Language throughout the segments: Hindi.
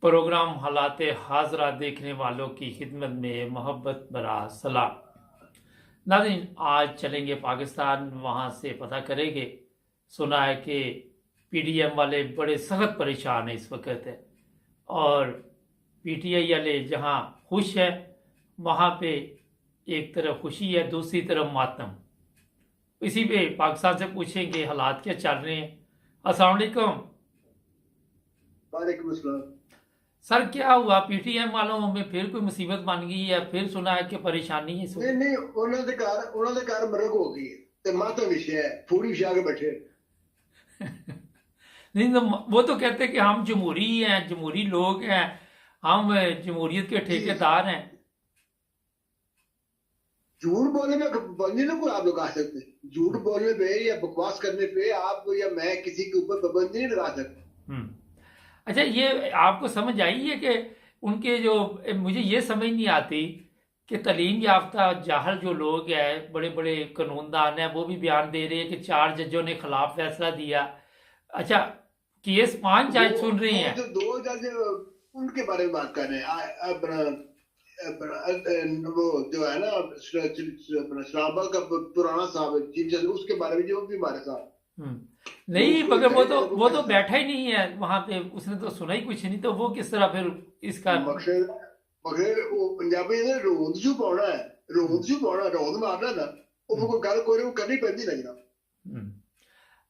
प्रोग्राम हालाते हाजरा देखने वालों की खिदमत में मोहब्बत भरा सलाम। नाज़रीन, आज चलेंगे पाकिस्तान, वहाँ से पता करेंगे। सुना है कि पीडीएम वाले बड़े सख्त परेशान हैं इस वक्त है, और पीटीआई वाले जहाँ खुश है वहाँ पे एक तरफ खुशी है, दूसरी तरफ मातम। इसी पे पाकिस्तान से पूछेंगे हालात क्या चल रहे हैं। अस्सलाम वालेकुम वालेकुम अस्सलाम। सर, क्या हुआ? पीटीएम वालों में फिर कोई मुसीबत बन गई है? फिर सुना है कि परेशानी है इस नहीं वक्त। नहीं, ਉਹਨਾਂ ਦੇ ਘਰ ਮਰਗ ਹੋ गई है ਤੇ ਮਾਤਾ ਵਿਸ਼ੇ ਹੈ ਫੂੜੀ ਵਿਛਾ के बैठे। नहीं तो वो तो कहते हैं कि हम जमहूरी हैं, जमहूरी लोग हैं, हम जमहूरियत के जी, ठेकेदार हैं। झूठ बोलने में पाबंदी ना कोई आप लोग आ सकते। झूठ बोलने पे या बकवास करने पे आप या मैं किसी के ऊपर पाबंदी नहीं लगा सकते। हम्म। अच्छा, ये आपको समझ आई है कि उनके जो, मुझे ये समझ नहीं आती कि तालीम याफ्ता जाहल जो लोग हैं, बड़े बड़े कानूनदान हैं, वो भी बयान दे रहे हैं कि 4 जजों ने खिलाफ फैसला दिया। अच्छा, केस 5 वो जज सुन रहे वो हैं। जो दो जज उनके बारे में बात कर रहे हैं। वो जो है ना अपना इस्लामाबाद का पुराना साहब चीफ जस्टिस, उसके बारे में जो भी हमारे साथ वो नहीं, उसको मगर वो तो कहेंगे वो वो तो फैसला बैठा ही नहीं है वहां पे, उसने तो सुना ही कुछ नहीं, तो वो किस तरह फिर इसका। मकसद मगर वो पंजाबी ने रोंद जू पाना है। रोंद मारना ना वो कोई गल कोई करनी पैंदी लगना। हम्म।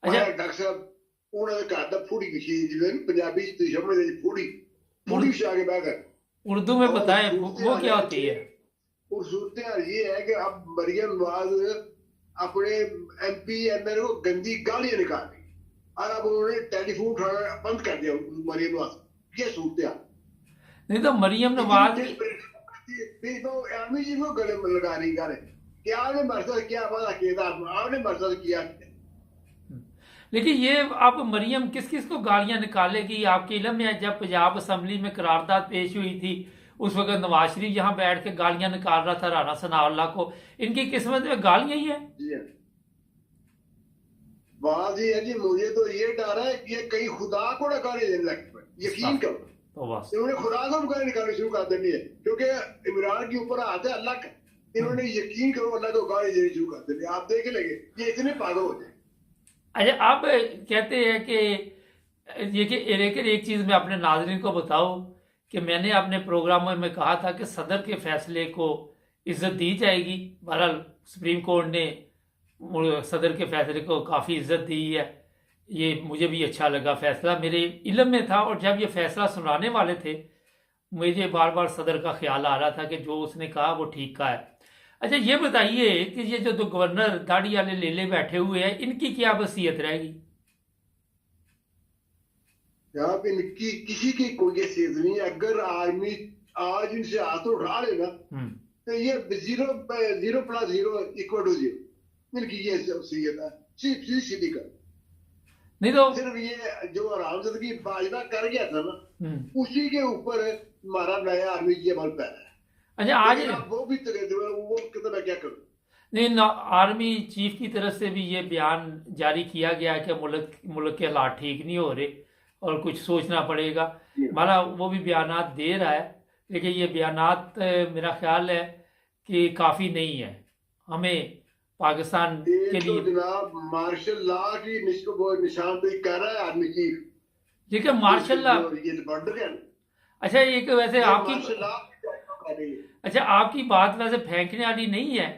अच्छा, मैं डॉक्टर साहब ਉਹਨਾਂ ਦੇ ਘਰ ਦਾ ਫੂੜੀ ਵਿਛੀ ਜਿਵੇਂ ਪੰਜਾਬੀ ਚ ਤੁਸੀਂ ਸਮਝਦੇ ਜੀ ਫੂੜੀ उर, फूड़ी विछा के बैठकर। उर्दू में और बताए सूरत वो हाल क्या है होती है। और सूरत हाल ये है कि अब मरियम नवाज अपने एमपी एमएलए को गंदी गालियां निकाल रही और अब उन्होंने टेलीफोन उठाना बंद कर दिया मरियम नवाज। ये सूरत हाल। नहीं तो मरियम लेकिन नवाज। तो आर्मी जी को गले में लगा रही गाने कि आपने मकसद क्या वादा किया था, आपने मकसद किया। लेकिन ये आप मरियम किस किस को गालियां निकालेगी? आपके इल्म में है, जब पंजाब असम्बली में करारदाद पेश हुई थी उस वक्त नवाज शरीफ यहाँ बैठ के गालियां निकाल रहा था राना सनाउल्लाह को। इनकी किस्मत में गालियां ही है। जी बात ये है जी, मुझे तो ये डर है कि ये कहीं खुदा को ना गाली देने लग पड़े। यकीन करो तो बस इन्होंने खुदा को भी गाली निकालनी शुरू कर देनी है, क्योंकि इमरान के ऊपर आते है अल्लाह का। इन्होंने यकीन करो अल्लाह को गाली देनी शुरू कर देनी। आप देख लेंगे ये इतने पागल हो जाए। अच्छा, आप कहते हैं कि ये कि लेकिन एक चीज़ मैं अपने नाज़रीन को बताऊं कि मैंने अपने प्रोग्रामों में कहा था कि सदर के फैसले को इज्जत दी जाएगी। बहरहाल सुप्रीम कोर्ट ने सदर के फैसले को काफ़ी इज्जत दी है। ये मुझे भी अच्छा लगा, फैसला मेरे इल्म में था, और जब ये फैसला सुनाने वाले थे मुझे बार बार सदर का ख्याल आ रहा था कि जो उसने कहा वो ठीक का है। अच्छा, ये बताइए कि ये जो दो गवर्नर दाढ़ी वाले लेले बैठे हुए हैं, इनकी क्या वसीयत रहेगी? यहाँ पे इनकी किसी की कोई हैसियत नहीं है। अगर आर्मी आज इनसे हाथ उठा लेना तो ये 0+0=0 इनकी ये हैसियत है। सीधी सीधी कर। नहीं तो सिर्फ ये जो आरामजदगी बाजवा कर गया था ना, उसी के ऊपर हमारा नया आर्मी ये बल पैदा है। अच्छा, आज लेकिन अब वो भी वो कहते मैं क्या करूं। नहीं, आर्मी चीफ की तरफ से भी ये बयान जारी किया गया कि मुल्क के हालात ठीक नहीं हो रहे और कुछ सोचना पड़ेगा। हमारा वो भी बयानात दे रहा है, लेकिन ये बयानात मेरा ख्याल है कि काफ़ी नहीं है हमें पाकिस्तान के तो लिए। जनाब मार्शल लॉ की निशानदेही कर रहा है आर्मी चीफ। ठीक है, मार्शल लॉ। ये बॉर्डर है। अच्छा, एक वैसे आपकी, मार्शल लॉ कर रही है। अच्छा आपकी बात वैसे फेंकने वाली नहीं है,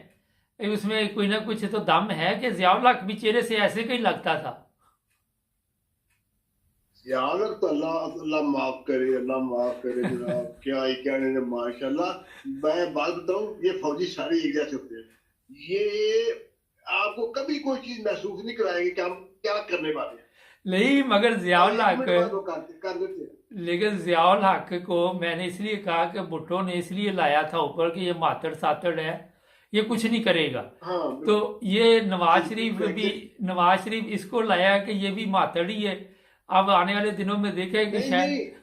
उसमें कोई ना कुछ तो दम है कि ज़ियाउल हक भी चेहरे से ऐसे कहीं लगता था। यार तो अल्लाह अल्लाह माफ करे, अल्लाह माफ करे जनाब। क्या नहीं माशाल्लाह। मैं बात बताऊं, ये फौजी सारे एक जैसे होते हैं। ये आपको कभी कोई चीज महसूस नहीं कराएंगे कि हम क्या करने वाले हैं। नहीं, मगर ज़ियाउल हक, कर देते हैं। लेकिन ज़ियाउल हक को मैंने इसलिए कहा कि भुट्टो ने इसलिए लाया था ऊपर कि ये मातड़ सातड़ है, ये कुछ नहीं करेगा। हाँ, तो ये नवाज शरीफ इसको लाया कि ये भी मातड़ ही है। अब आने वाले दिनों में देखें कि शायद।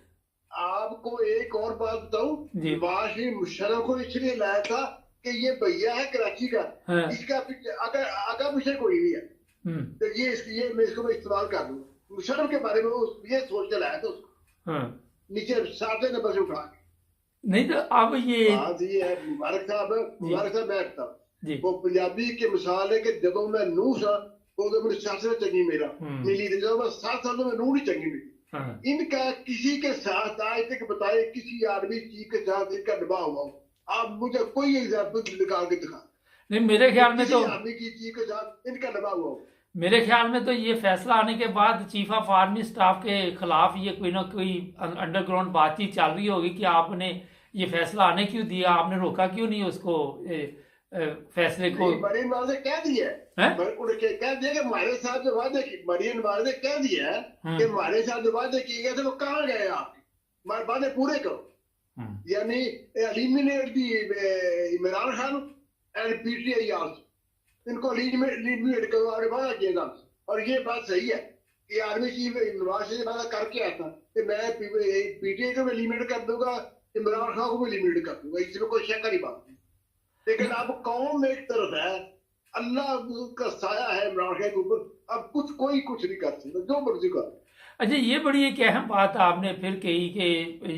आपको एक और बात बताऊं, जी, नवाज शरीफ मुशर्रफ को इसलिए लाया था कि ये भैया है कराची का। हाँ, इसका अगर आगा पीछे कोई नहीं है तो ये मैं इसको इस्तेमाल कर दूं। मुशर्रफ के बारे में ये सोच के लाया था उसको। हाँ। नीचे सातवें नंबर से उठा के। नहीं तो अब ये बात ये है मुबारक साहब बैठता जी वो पंजाबी के मिसाल है कि जब मैं नूह सा तो मेरे सस ने चंगी मेरा मिली थी, जब मैं 7 साल में नूह नहीं चंगी मिली। हाँ। इनका किसी के साथ आज तक बताए किसी आदमी चीज के साथ इनका दबाव हुआ हो? आप मुझे कोई एग्जाम्पल निकाल के दिखा। नहीं मेरे ख्याल में किसी तो आदमी की चीज के साथ इनका दबाव हुआ हो? मेरे ख्याल में तो ये फैसला आने के बाद चीफ ऑफ आर्मी स्टाफ के खिलाफ ये कोई ना कोई अंडरग्राउंड बातचीत चल रही होगी कि आपने ये फैसला आने क्यों दिया, आपने रोका क्यों नहीं उसको फैसले को। मरीन वाले ने कह दिया कह दिया कि हमारे साथ जो वादे की मरीन वाले ने कह दिया कि हमारे साथ जो वादे किए गए थे वो कहाँ गए आपके, हमारे वादे पूरे करो। यानी eliminate the Imran Khan and PTI also, इनको एलिमिनेट करो, आपने वादा किया था। और ये बात सही है कि आर्मी चीफ नवाज शरीफ वादा करके आया था कि मैं पीटीआई को भी एलिमिनेट कर दूंगा, इमरान खान को भी एलिमिनेट कर दूंगा, इसमें कोई शक की बात नहीं। लेकिन अब कौम एक तरफ है, अल्लाह का साया है इमरान खान के ऊपर, अब कोई कुछ नहीं कर सकता, जो मर्जी कर। अच्छा ये बड़ी एक अहम बात आपने फिर कही कि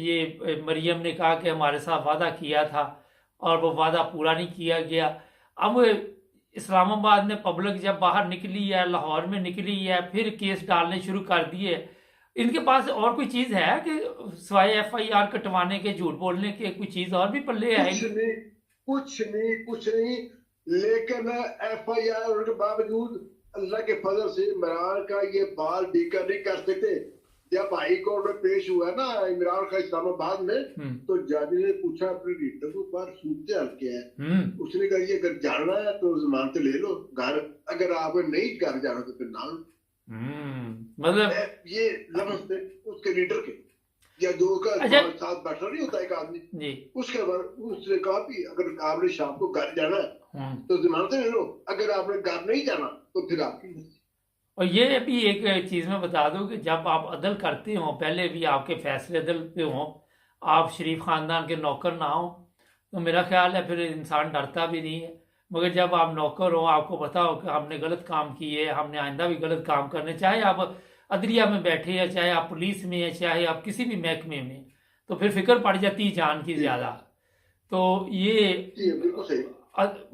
ये मरियम ने कहा कि हमारे साथ वादा किया था और वो वादा पूरा नहीं किया गया। अब इस्लामाबाद में पब्लिक जब बाहर निकली है, लाहौर में निकली है, फिर केस डालने शुरू कर दिए। इनके पास और कोई चीज है कि सिवाय FIR कटवाने के, झूठ बोलने के, कोई चीज और भी पल्ले है? कुछ नहीं। लेकिन FIR के बावजूद अल्लाह के फजल से इमरान का ये बाल डीका नहीं कर सकते। जब हाई कोर्ट में पेश हुआ ना इमरान खान इस्लामाबाद में, तो जज ने पूछा अपने रीडर को बाहर सूरत हाल क्या है। उसने कहा ये अगर जाना है तो जमानत ले लो घर, अगर आप नहीं घर जाना तो फिर ना। मतलब ये लफ्ज थे उसके रीडर के, या जो का साथ बैठा नहीं होता एक आदमी जी, उसके बाद उसने कहा कि अगर आपने शाम को घर जाना है तो जमानत ले लो, अगर आपने घर नहीं जाना तो फिर आपकी। और ये भी एक चीज़ मैं बता दूं कि जब आप अदल करते हो, पहले भी आपके फैसले अदल पे हो, आप शरीफ ख़ानदान के नौकर ना हो, तो मेरा ख्याल है फिर इंसान डरता भी नहीं है। मगर जब आप नौकर हो, आपको पता हो कि हमने गलत काम किए, हमने आइंदा भी गलत काम करने, चाहे आप अदलिया में बैठे हैं, चाहे आप पुलिस में हैं, चाहे आप किसी भी महकमे में, तो फिर फिक्र पड़ जाती है जान की ज़्यादा। तो ये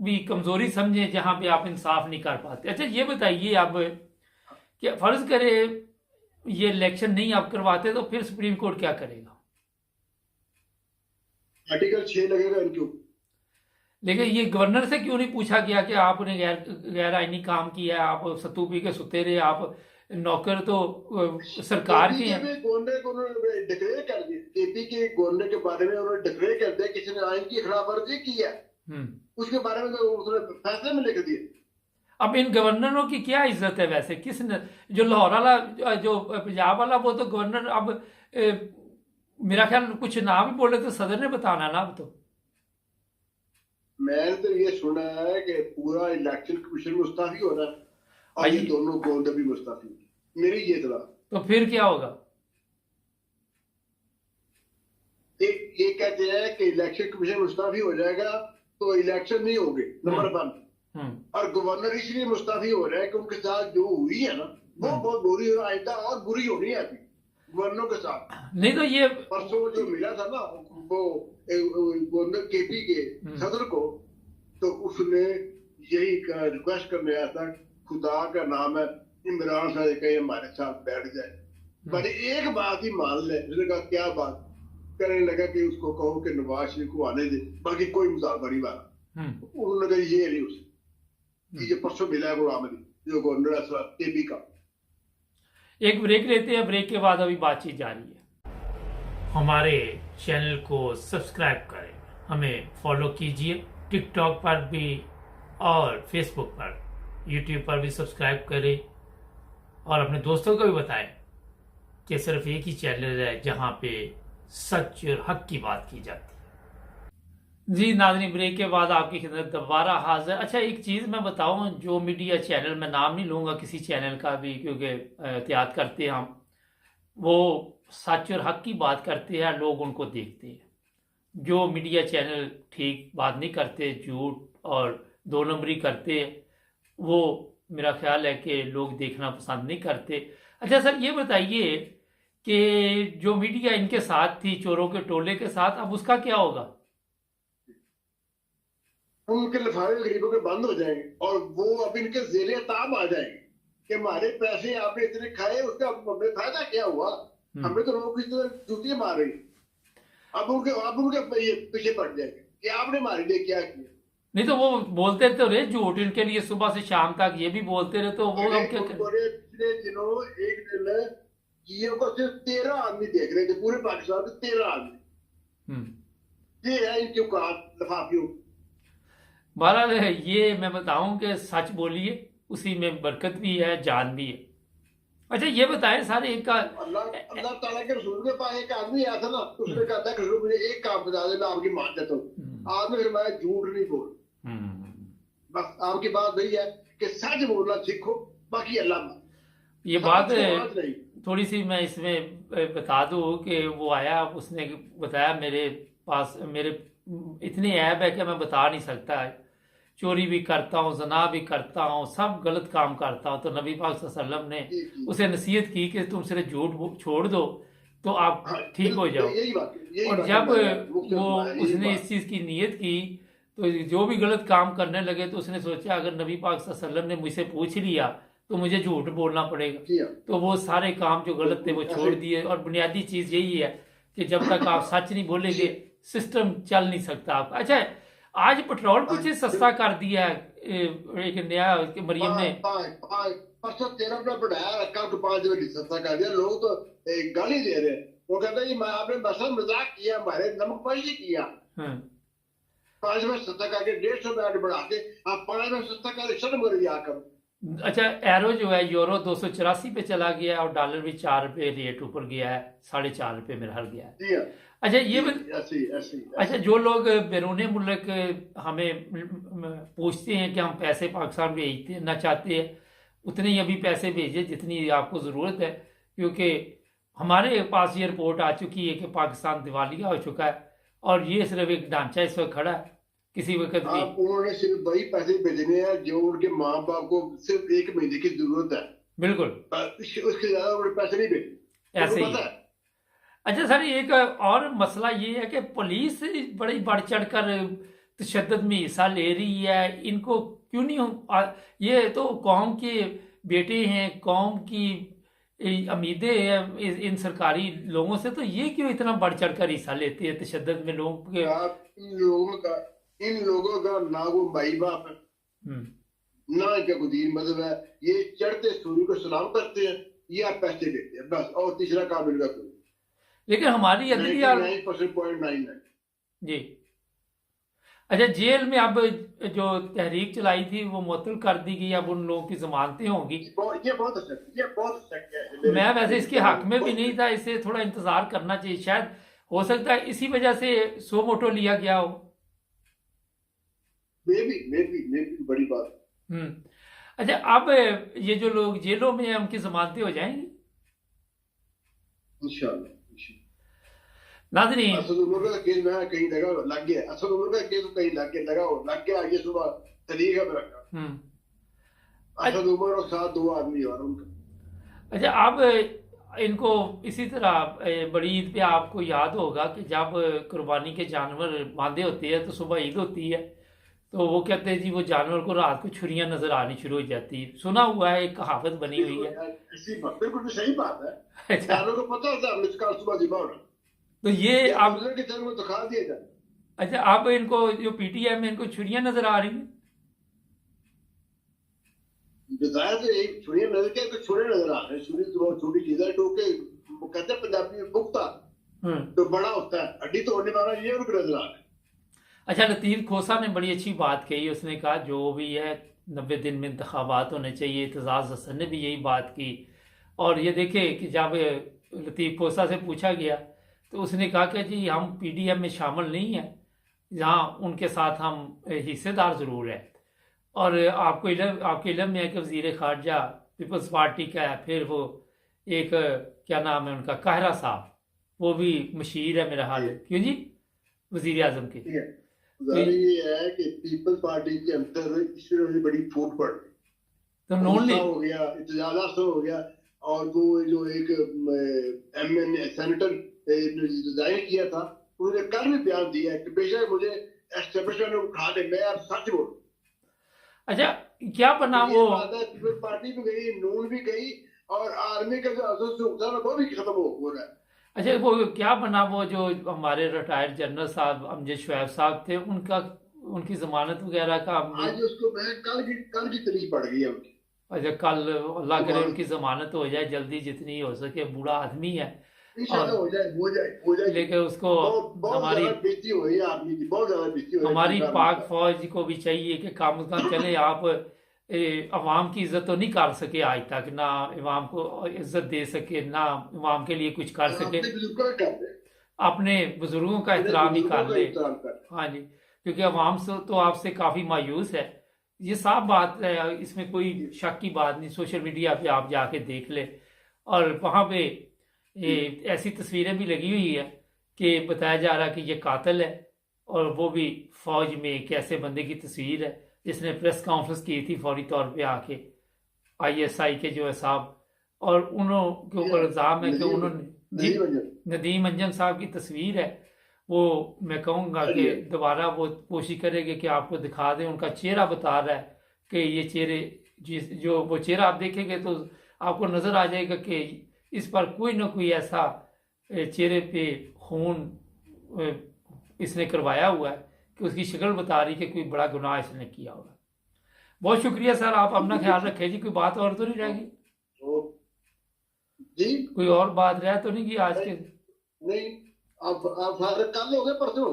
भी कमज़ोरी समझे जहाँ पे आप इंसाफ नहीं कर पाते। अच्छा ये बताइए अब कि फर्ज करे ये इलेक्शन नहीं आप करवाते तो फिर सुप्रीम कोर्ट क्या करेगा? आर्टिकल 6 लगेगा इनके ऊपर। लेकिन ये गवर्नर से क्यों नहीं पूछा गया कि आपने गैर आईनी काम किया है, आप सत्तू पी के सुते रहे, आप नौकर तो सरकार के हैं। गवर्नर को उन्होंने डिक्लेयर कर दिया, केपी के गवर्नर के बारे में उन्होंने डिक्लेयर कर दिया किसी ने आइन की खिलाफ वर्जी की है, उसके बारे में तो उसने फैसले में लिख दिया। अब इन गवर्नरों की क्या इज्जत है वैसे? किसने, जो लाहौर वाला, जो पंजाब वाला, वो तो गवर्नर अब मेरा ख्याल कुछ ना भी बोले तो सदर ने बताना ना। अब तो मैंने तो ये सुना है कि पूरा इलेक्शन कमीशन मुस्ताफी हो रहा है और ये दोनों गवर्नर भी मुस्ताफी, मेरी ये इतला। तो फिर क्या होगा? ये कहते हैं कि इलेक्शन कमीशन मुस्ताफी हो जाएगा तो इलेक्शन नहीं होंगे, नंबर 1। और गवर्नर इसलिए मुस्ताफी हो रहा है कि उनके साथ जो हुई है ना वो बहुत बुरी, और आइंदा और बुरी होनी है अभी गवर्नरों के साथ। नहीं तो ये परसों जो मिला था ना वो गवर्नर केपी के सदर को, तो उसने यही रिक्वेस्ट करने आया था, खुदा का नाम है इमरान खान कहीं हमारे साथ बैठ जाए, पर एक बात ही मान ले। उसने कहा क्या बात? कहने लगा कि उसको कहो कि नवाज शरीफ को आने दे, बाकी कोई मुजाहरा नहीं मारा। उन्होंने कहा ये नहीं उसे, ये परसों मिला है वो आमदी जो गवर्नर केपी का। एक ब्रेक लेते हैं, ब्रेक के बाद अभी बातचीत जारी है। हमारे चैनल को सब्सक्राइब करें, हमें फॉलो कीजिए, टिकटॉक पर भी और फेसबुक पर, यूट्यूब पर भी सब्सक्राइब करें और अपने दोस्तों को भी बताएं कि सिर्फ एक ही चैनल है जहां पे सच और हक की बात की जाती है। जी नाज़रीन, ब्रेक के बाद आपकी खिदमत दोबारा हाजिर। अच्छा एक चीज़ मैं बताऊं, जो मीडिया चैनल, मैं नाम नहीं लूँगा किसी चैनल का भी क्योंकि एहतियात करते हैं हम, वो सच और हक की बात करते हैं, लोग उनको देखते हैं। जो मीडिया चैनल ठीक बात नहीं करते, झूठ और 2 नंबरी करते, वो मेरा ख्याल है कि लोग देखना पसंद नहीं करते। अच्छा सर ये बताइए कि जो मीडिया इनके साथ थी, चोरों के टोले के साथ, अब उसका क्या होगा? उनके लिफाफे गरीबों के बंद हो जाएंगे और वो अब इनके जेरे ताब आ जाएंगे कि हमारे पैसे आपने इतने खाए, उसका हमें फायदा क्या हुआ? हमें तो लोग किसी तरह जूतियां मार रही। अब उनके ये पीछे पड़ जाएंगे कि आपने हमारे लिए क्या किया। नहीं तो वो बोलते तो रहे झूठ इनके लिए, सुबह से शाम तक ये भी बोलते रहे, तो वो हम क्या करें? पिछले दिनों एक दिन जीओ को सिर्फ 13 आदमी देख रहे थे, पूरे पाकिस्तान के 13 आदमी। ये है इनकी औकात लिफाफियों। बहरहाल ये मैं बताऊं कि सच बोलिए, उसी में बरकत भी है, जान भी है। अच्छा ये बताएं सारे एक का अल्लाह ताला के रसूल के पास एक आदमी आया था ना, तो उसने कहा था कि रसूल मुझे एक काम बता दे, मैं आपकी मान देता हूँ। आपने फिर मैं झूठ नहीं बोल। बस आपकी बात वही है कि सच बोलना सीखो, बाकी अल्लाह मान। ये बात थोड़ी सी मैं इसमें बता दूं कि वो आया, उसने बताया मेरे पास मेरे इतने ऐब है कि मैं बता नहीं सकता है, चोरी भी करता हूँ, जना भी करता हूँ, सब गलत काम करता हूँ। तो नबी पाक सल्लल्लाहु अलैहि वसल्लम ने उसे नसीहत की कि तुम सिर्फ झूठ छोड़ दो तो आप ठीक हो जाओ। और जब वो उसने इस चीज़ की नीयत की तो जो भी गलत काम करने लगे तो उसने सोचा अगर नबी पाक सल्लल्लाहु अलैहि वसल्लम ने मुझसे पूछ लिया तो मुझे झूठ बोलना पड़ेगा। तो वो सारे काम जो गलत थे वो छोड़ दिए। और बुनियादी चीज़ यही है कि जब तक आप सच नहीं बोलेंगे सिस्टम चल नहीं सकता आपका। अच्छा आज पेट्रोल कुछ सस्ता कर दिया है, एक नया मरियम ने परसों 13 रुपया बढ़ाया, कल 5 रुपये सस्ता कर दिया। लोग तो गाली दे रहे हैं, वो कहते हैं आपने मसलन मजाक किया, हमारे नमकबाजी किया। 5 रुपये सस्ता करके 150 रुपया बढ़ा के आप 5 रुपये सस्ता करके शर्म कर दिया कर। अच्छा एरो जो है यूरो 284 पे चला गया और डॉलर भी 4 रुपये रेट ऊपर गया है, 4.5 रुपये मेरा हल गया है। अच्छा ये अच्छा जो लोग बैरून मुल्क हमें पूछते हैं कि हम पैसे पाकिस्तान भेजते ना चाहते हैं उतने ही अभी पैसे भेजिए जितनी आपको ज़रूरत है, क्योंकि हमारे पास ये रिपोर्ट आ चुकी है कि पाकिस्तान दिवालिया हो चुका है और ये सिर्फ एक ढांचा इस वक्त खड़ा है। किसी वक्त भी उन्होंने सिर्फ वही पैसे भेजने हैं जो उनके माँ बाप को सिर्फ 1 महीने की जरूरत है। बिल्कुल, उसके ज्यादा उन्हें पैसे नहीं भेजे, ऐसे ही। अच्छा सर एक और मसला ये है कि पुलिस बड़ी बढ़ चढ़ कर तशद्दुद में हिस्सा ले रही है। इनको क्यों नहीं ये तो कौम के बेटे हैं, कौम की उम्मीदें हैं इन सरकारी लोगों से, तो ये क्यों इतना बढ़ चढ़ कर हिस्सा लेते हैं तशद्दुद में लोगों के? इन लोगों का ना वो माई बाप है ना इनका कोई दीन मजहब है। ये चढ़ते सूर्य को सलाम करते हैं या पैसे देते हैं बस, और तीसरा काम इनका कोई। लेकिन हमारी अदलिया जी। अच्छा जेल में अब जो तहरीक चलाई थी वो मुअत्तल कर दी गई, अब उन लोगों की जमानतें होंगी। ये बहुत अच्छा है। मैं वैसे इसके हक में भी नहीं था, इसे थोड़ा इंतजार करना चाहिए, शायद हो सकता है इसी वजह से सो मोटो लिया गया हो। भी बड़ी बात। अच्छा अब ये जो लोग जेलों में हैं उनकी जमानतें हो जाएंगी इंशाल्लाह। नाज़रीन असद उमर का केस में कहीं लग गया, असद उमर का केस कहीं लग गया ये सुबह तरीक है मेरा। असद उमर और साथ 2 आदमी और उनका। अच्छा अब इनको इसी तरह बड़ी ईद पे आपको याद होगा कि जब कुर्बानी के जानवर बांधे होते हैं तो सुबह ईद होती है तो वो कहते हैं जी वो जानवर को रात को छुरियां नजर आनी शुरू हो जाती है। सुना हुआ है, एक कहावत बनी हुई है। बिल्कुल सही बात है। जानवर को पता होता है सुबह जिबा होना, तो ये आप के चल में तो खा दिया जाए। अच्छा अब इनको जो पीटीएम में इनको छुरियां नजर आ रही हैं, बताया तो एक छुरियां नजर के तो छुरे नजर आ रहे हैं। छुरी तो बहुत छोटी चीज है, टोके वो कहते हैं पंजाबी में पुख्ता तो बड़ा होता है, हड्डी तोड़ने वाला ये उनको नजर आ रहा है। अच्छा लतीफ खोसा ने बड़ी अच्छी बात कही, उसने कहा जो भी है 90 दिन में इंतखाबात होने चाहिए। एतजाज़ हसन ने भी यही बात की। और ये देखे कि जब लतीफ खोसा से पूछा गया तो उसने कहा कि जी हम पीडीएम में शामिल नहीं हैं, जहाँ उनके साथ हम हिस्सेदार ज़रूर हैं। और आपके इल्म में है कि वज़ीर ख़ारजा पीपल्स पार्टी का है, फिर वो एक क्या नाम है उनका काहरा साहब, वो भी मशीर है मेरा हाल। क्यों जी वज़ीर आज़म के ये है कि पीपल पार्टी के अंदर इसमें बड़ी फूट पड़ गई, तो नॉन हो गया, इत्तेजाज़ हो गया। और वो जो एक MN सेनेटर रिजाइन किया था, उन्होंने कल भी बयान दिया है कि बेशक मुझे एस्टेब्लिशमेंट ने उठा दे, मैं अब सच बोलूं। अच्छा, क्या बना ये वो? बात है, पीपल्स पार्टी भी गई, नून भी गई, और आर्मी का जो असद है वो भी खत्म हो रहा है। अच्छा, वो क्या बना वो जो हमारे रिटायर्ड जनरल साहब अमजद शुएब साहब थे, उनका, उनकी जमानत वगैरह का आज उसको मैं कल की तारीख पड़ गई है उनकी। अच्छा, कल अल्लाह करे जमानत उनकी जमानत हो जाए जल्दी जितनी हो सके, बूढ़ा आदमी है। और इंशाल्लाह हो जाएगी। लेकिन उसको बहुत हमारी ज्यादा बेइज्जती हुई है आदमी की, बहुत ज्यादा बेइज्जती हुई है हमारी तीन चार पाक साल। फौज को भी चाहिए कि कम से कम चले आप अवाम की इज्जत तो नहीं कर सके आज तक, ना इमाम को इज्जत दे सके, ना इमाम के लिए कुछ कर सके, अपने बुजुर्गों का करते हैं, अपने बुजुर्गों का अपने एहतराम ही बुजुर्गों कर का ले। एहतराम करते हाँ जी, क्योंकि अवाम से तो आपसे काफ़ी मायूस है, ये साफ बात है, इसमें कोई हैं। शक की बात नहीं। सोशल मीडिया पे आप जाके देख ले, और वहाँ पे ऐसी तस्वीरें भी लगी हुई है कि बताया जा रहा है कि ये कातिल है, और वो भी फौज में एक ऐसे बंदे की तस्वीर है जिसने प्रेस कॉन्फ्रेंस की थी फौरी तौर पे आके, ISI के जो है साहब, और उन्हों के ये ऊपर इल्ज़ाम है कि नजीब उन्होंने जी, नजीब अंजन, नदीम अंजन साहब की तस्वीर है। वो मैं कहूँगा हाँ कि जी, दोबारा वो कोशिश करेंगे कि आपको दिखा दें, उनका चेहरा बता रहा है कि ये चेहरे, जिस जो वो चेहरा आप देखेंगे तो आपको नज़र आ जाएगा कि इस पर कोई ना कोई ऐसा चेहरे पे खून इसने करवाया हुआ है कि उसकी शक्ल बता रही कि कोई बड़ा गुनाह इसने किया होगा। बहुत शुक्रिया सर, आप अपना ख्याल रखें जी। कोई बात और तो नहीं रहेगी? तो जी कोई और बात रह तो नहीं की आज के? नहीं, आप सारे कल हो गए परसों?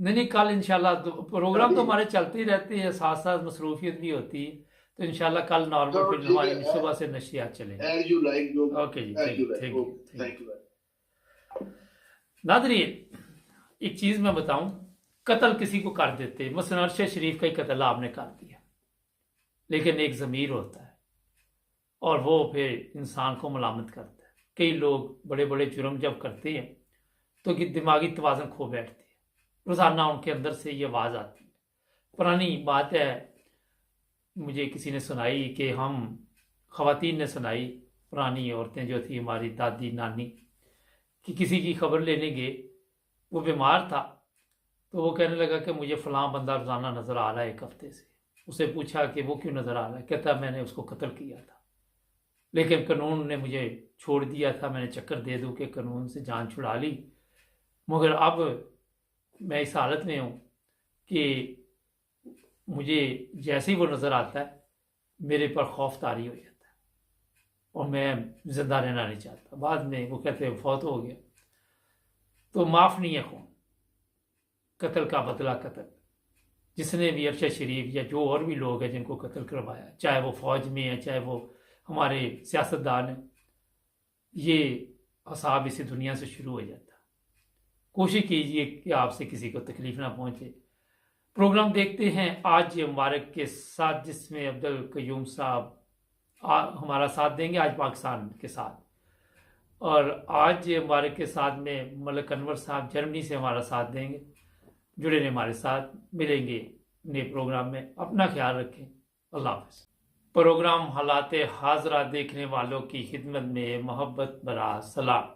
नहीं नहीं, कल इंशाल्लाह तो प्रोग्राम तो ठीक है, हमारे चलते ही रहते हैं, साथ साथ मसरूफियत भी होती है, तो इंशाल्लाह कल नॉर्मल चलो फिर ठीक हमारी है, सुबह से नशियात चलेंगे। एज यू लाइक, जो ओके जी, as you like, thank you, okay, thank thank you. You. नादरीन, एक चीज़ मैं बताऊं, कत्ल किसी को कर देते, मसलन अरशद शरीफ का ही कत्ल आपने कर दिया, लेकिन एक ज़मीर होता है और वो फिर इंसान को मलामत करता है। कई लोग बड़े बड़े जुर्म जब करते हैं तो कि दिमागी तवाज़ुन खो बैठती है, रोज़ाना उनके अंदर से ये आवाज़ आती है। पुरानी बात है, मुझे किसी ने सुनाई कि हम ख़वातीन ने सुनाई, पुरानी औरतें जो थी हमारी दादी नानी, कि किसी की खबर लेने गए, वो बीमार था, तो वो कहने लगा कि मुझे फ़लाँ बंदा रोज़ाना नज़र आ रहा है 1 हफ्ते से। उसे पूछा कि वो क्यों नज़र आ रहा है? कहता मैंने उसको कत्ल किया था, लेकिन कानून ने मुझे छोड़ दिया था, मैंने चक्कर दे दूं कि कानून से जान छुड़ा ली, मगर अब मैं इस हालत में हूँ कि मुझे जैसे ही वो नज़र आता है मेरे पर खौफ तारी हो जाता है और मैं ज़िंदा रहना नहीं चाहता। बाद में वो कहते हैं फौत हो गया। तो माफ़ नहीं है खून, कत्ल का बदला कत्ल। जिसने भी अरशद शरीफ या जो और भी लोग हैं जिनको कत्ल करवाया, चाहे वो फौज में है, चाहे वो हमारे सियासतदान हैं, ये असाब इसी दुनिया से शुरू हो जाता। कोशिश कीजिए कि आपसे किसी को तकलीफ ना पहुंचे। प्रोग्राम देखते हैं आज मुबारक के साथ, जिसमें अब्दुल कयूम साहब हमारा साथ देंगे आज पाकिस्तान के साथ, और आज मुबारक के साथ में मलिक अनवर साहब जर्मनी से हमारा साथ देंगे। जुड़े रहे हमारे साथ, मिलेंगे नए प्रोग्राम में। अपना ख्याल रखें, अल्लाह हाफ़िज़। प्रोग्राम हालात हाजरा देखने वालों की खिदमत में मोहब्बत भरा सलाम।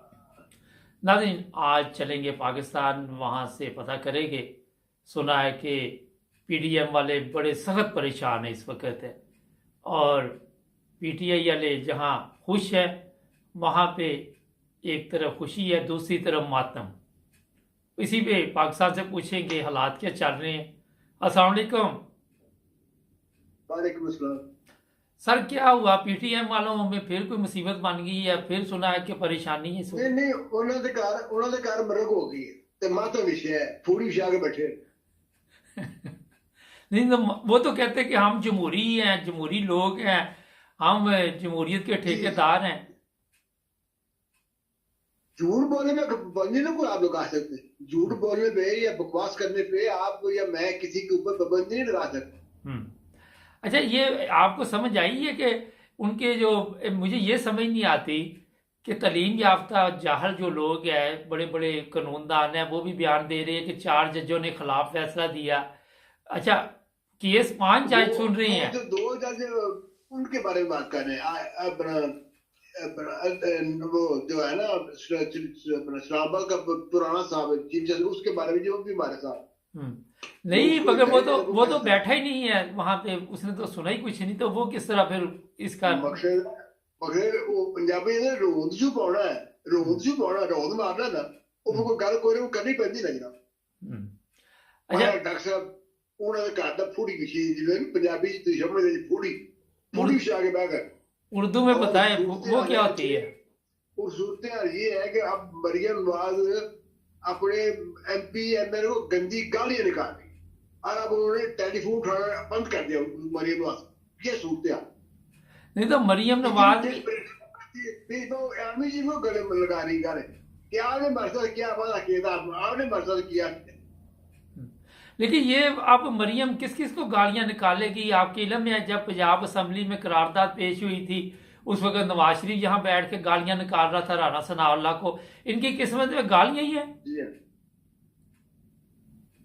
नाज़रीन, आज चलेंगे पाकिस्तान, वहाँ से पता करेंगे, सुना है कि PDM वाले बड़े सख्त परेशान हैं इस वक्त है, और PTI वाले जहाँ खुश है वहाँ पे एक तरफ खुशी है, दूसरी तरफ मातम। इसी पे पाकिस्तान से पूछेंगे हालात क्या चल रहे हैं। अस्सलाम वालेकुम। वालेकुम अस्सलाम। सर, क्या हुआ? PTM वालों में फिर कोई मुसीबत बन गई है? फिर सुना है कि परेशानी है नहीं नहीं, ਉਹਨਾਂ ਦੇ ਘਰ ਮਰਗ ਹੋ गई है, ਤੇ ਮਾਤਾ ਵਿਸ਼ੇ ਹੈ, ਫੂੜੀ ਵਿਛਾ के बैठे। नहीं तो वो तो कहते हैं कि हम जमहूरी हैं, जमहूरी लोग हैं, हम जमहूरियत के ठेकेदार हैं। झूठ बोलने में पाबंदी ना कोई आप लोग आ सकते, झूठ बोलने पे या बकवास करने पे आप या मैं किसी के ऊपर पाबंदी नहीं लगा सकते। अच्छा, ये आपको समझ आई है कि उनके जो, मुझे ये समझ नहीं आती कि तालीम याफ्ता जाहल जो लोग हैं, बड़े बड़े कानूनदान हैं, वो भी बयान दे रहे हैं कि 4 जजों ने खिलाफ फैसला दिया। अच्छा, केस 5 जज सुन रहे हैं। जो 2 जज उनके बारे में बात कर रहे हैं, अपना वो जो है ना इस्लामाबाद का पुराना साहब चीफ जस्टिस, उसके बारे में जो भी हमारे साथ, तो नहीं, उसको मगर वो तो जाहिर है वो वो तो फैसला बैठा ही नहीं है वहां पे, उसने तो सुना ही कुछ नहीं, तो वो किस तरह फिर इसका। मकसद, मगर वो पंजाबी ने रोंद शू पाना है, रोंद शू पाना, रोंद मारना ना, वो कोई गल कोई नहीं करनी पैंदी ना जनाब। हम्म, अच्छा। मैं डॉक्टर साहब उन्होंने घर का फूड़ी विछी, जिन्हें पंजाबी तुम समझते जी, फूड़ी फूड़ी उर्द, विछा के बह कर, उर्दू में और बताएं सूरत वो हाल क्या है होती है। और सूरत हाल ये है कि अब मरियम नवाज अपने MP ML को गंदी गालियां निकाल रही, और अब उन्होंने टेलीफोन उठाना बंद कर दिया मरियम नवाज। ये सूरत हाल, नहीं तो मरियम लेकिन नवाज। जिस फिर तो आर्मी जी को गले में लगा रही गाले कि आपने हमारे साथ क्या वादा किया था, आपने हमारे साथ किया। लेकिन ये अब मरियम किस किस को गालियां निकालेगी, आपके इल्म में है जब पंजाब असम्बली में करारदाद पेश हुई थी, उस वक्त नवाज शरीफ यहाँ बैठ के गालियां निकाल रहा था राणा सनाउल्लाह को, इनकी किस्मत में गालियां ही है। जी हाँ।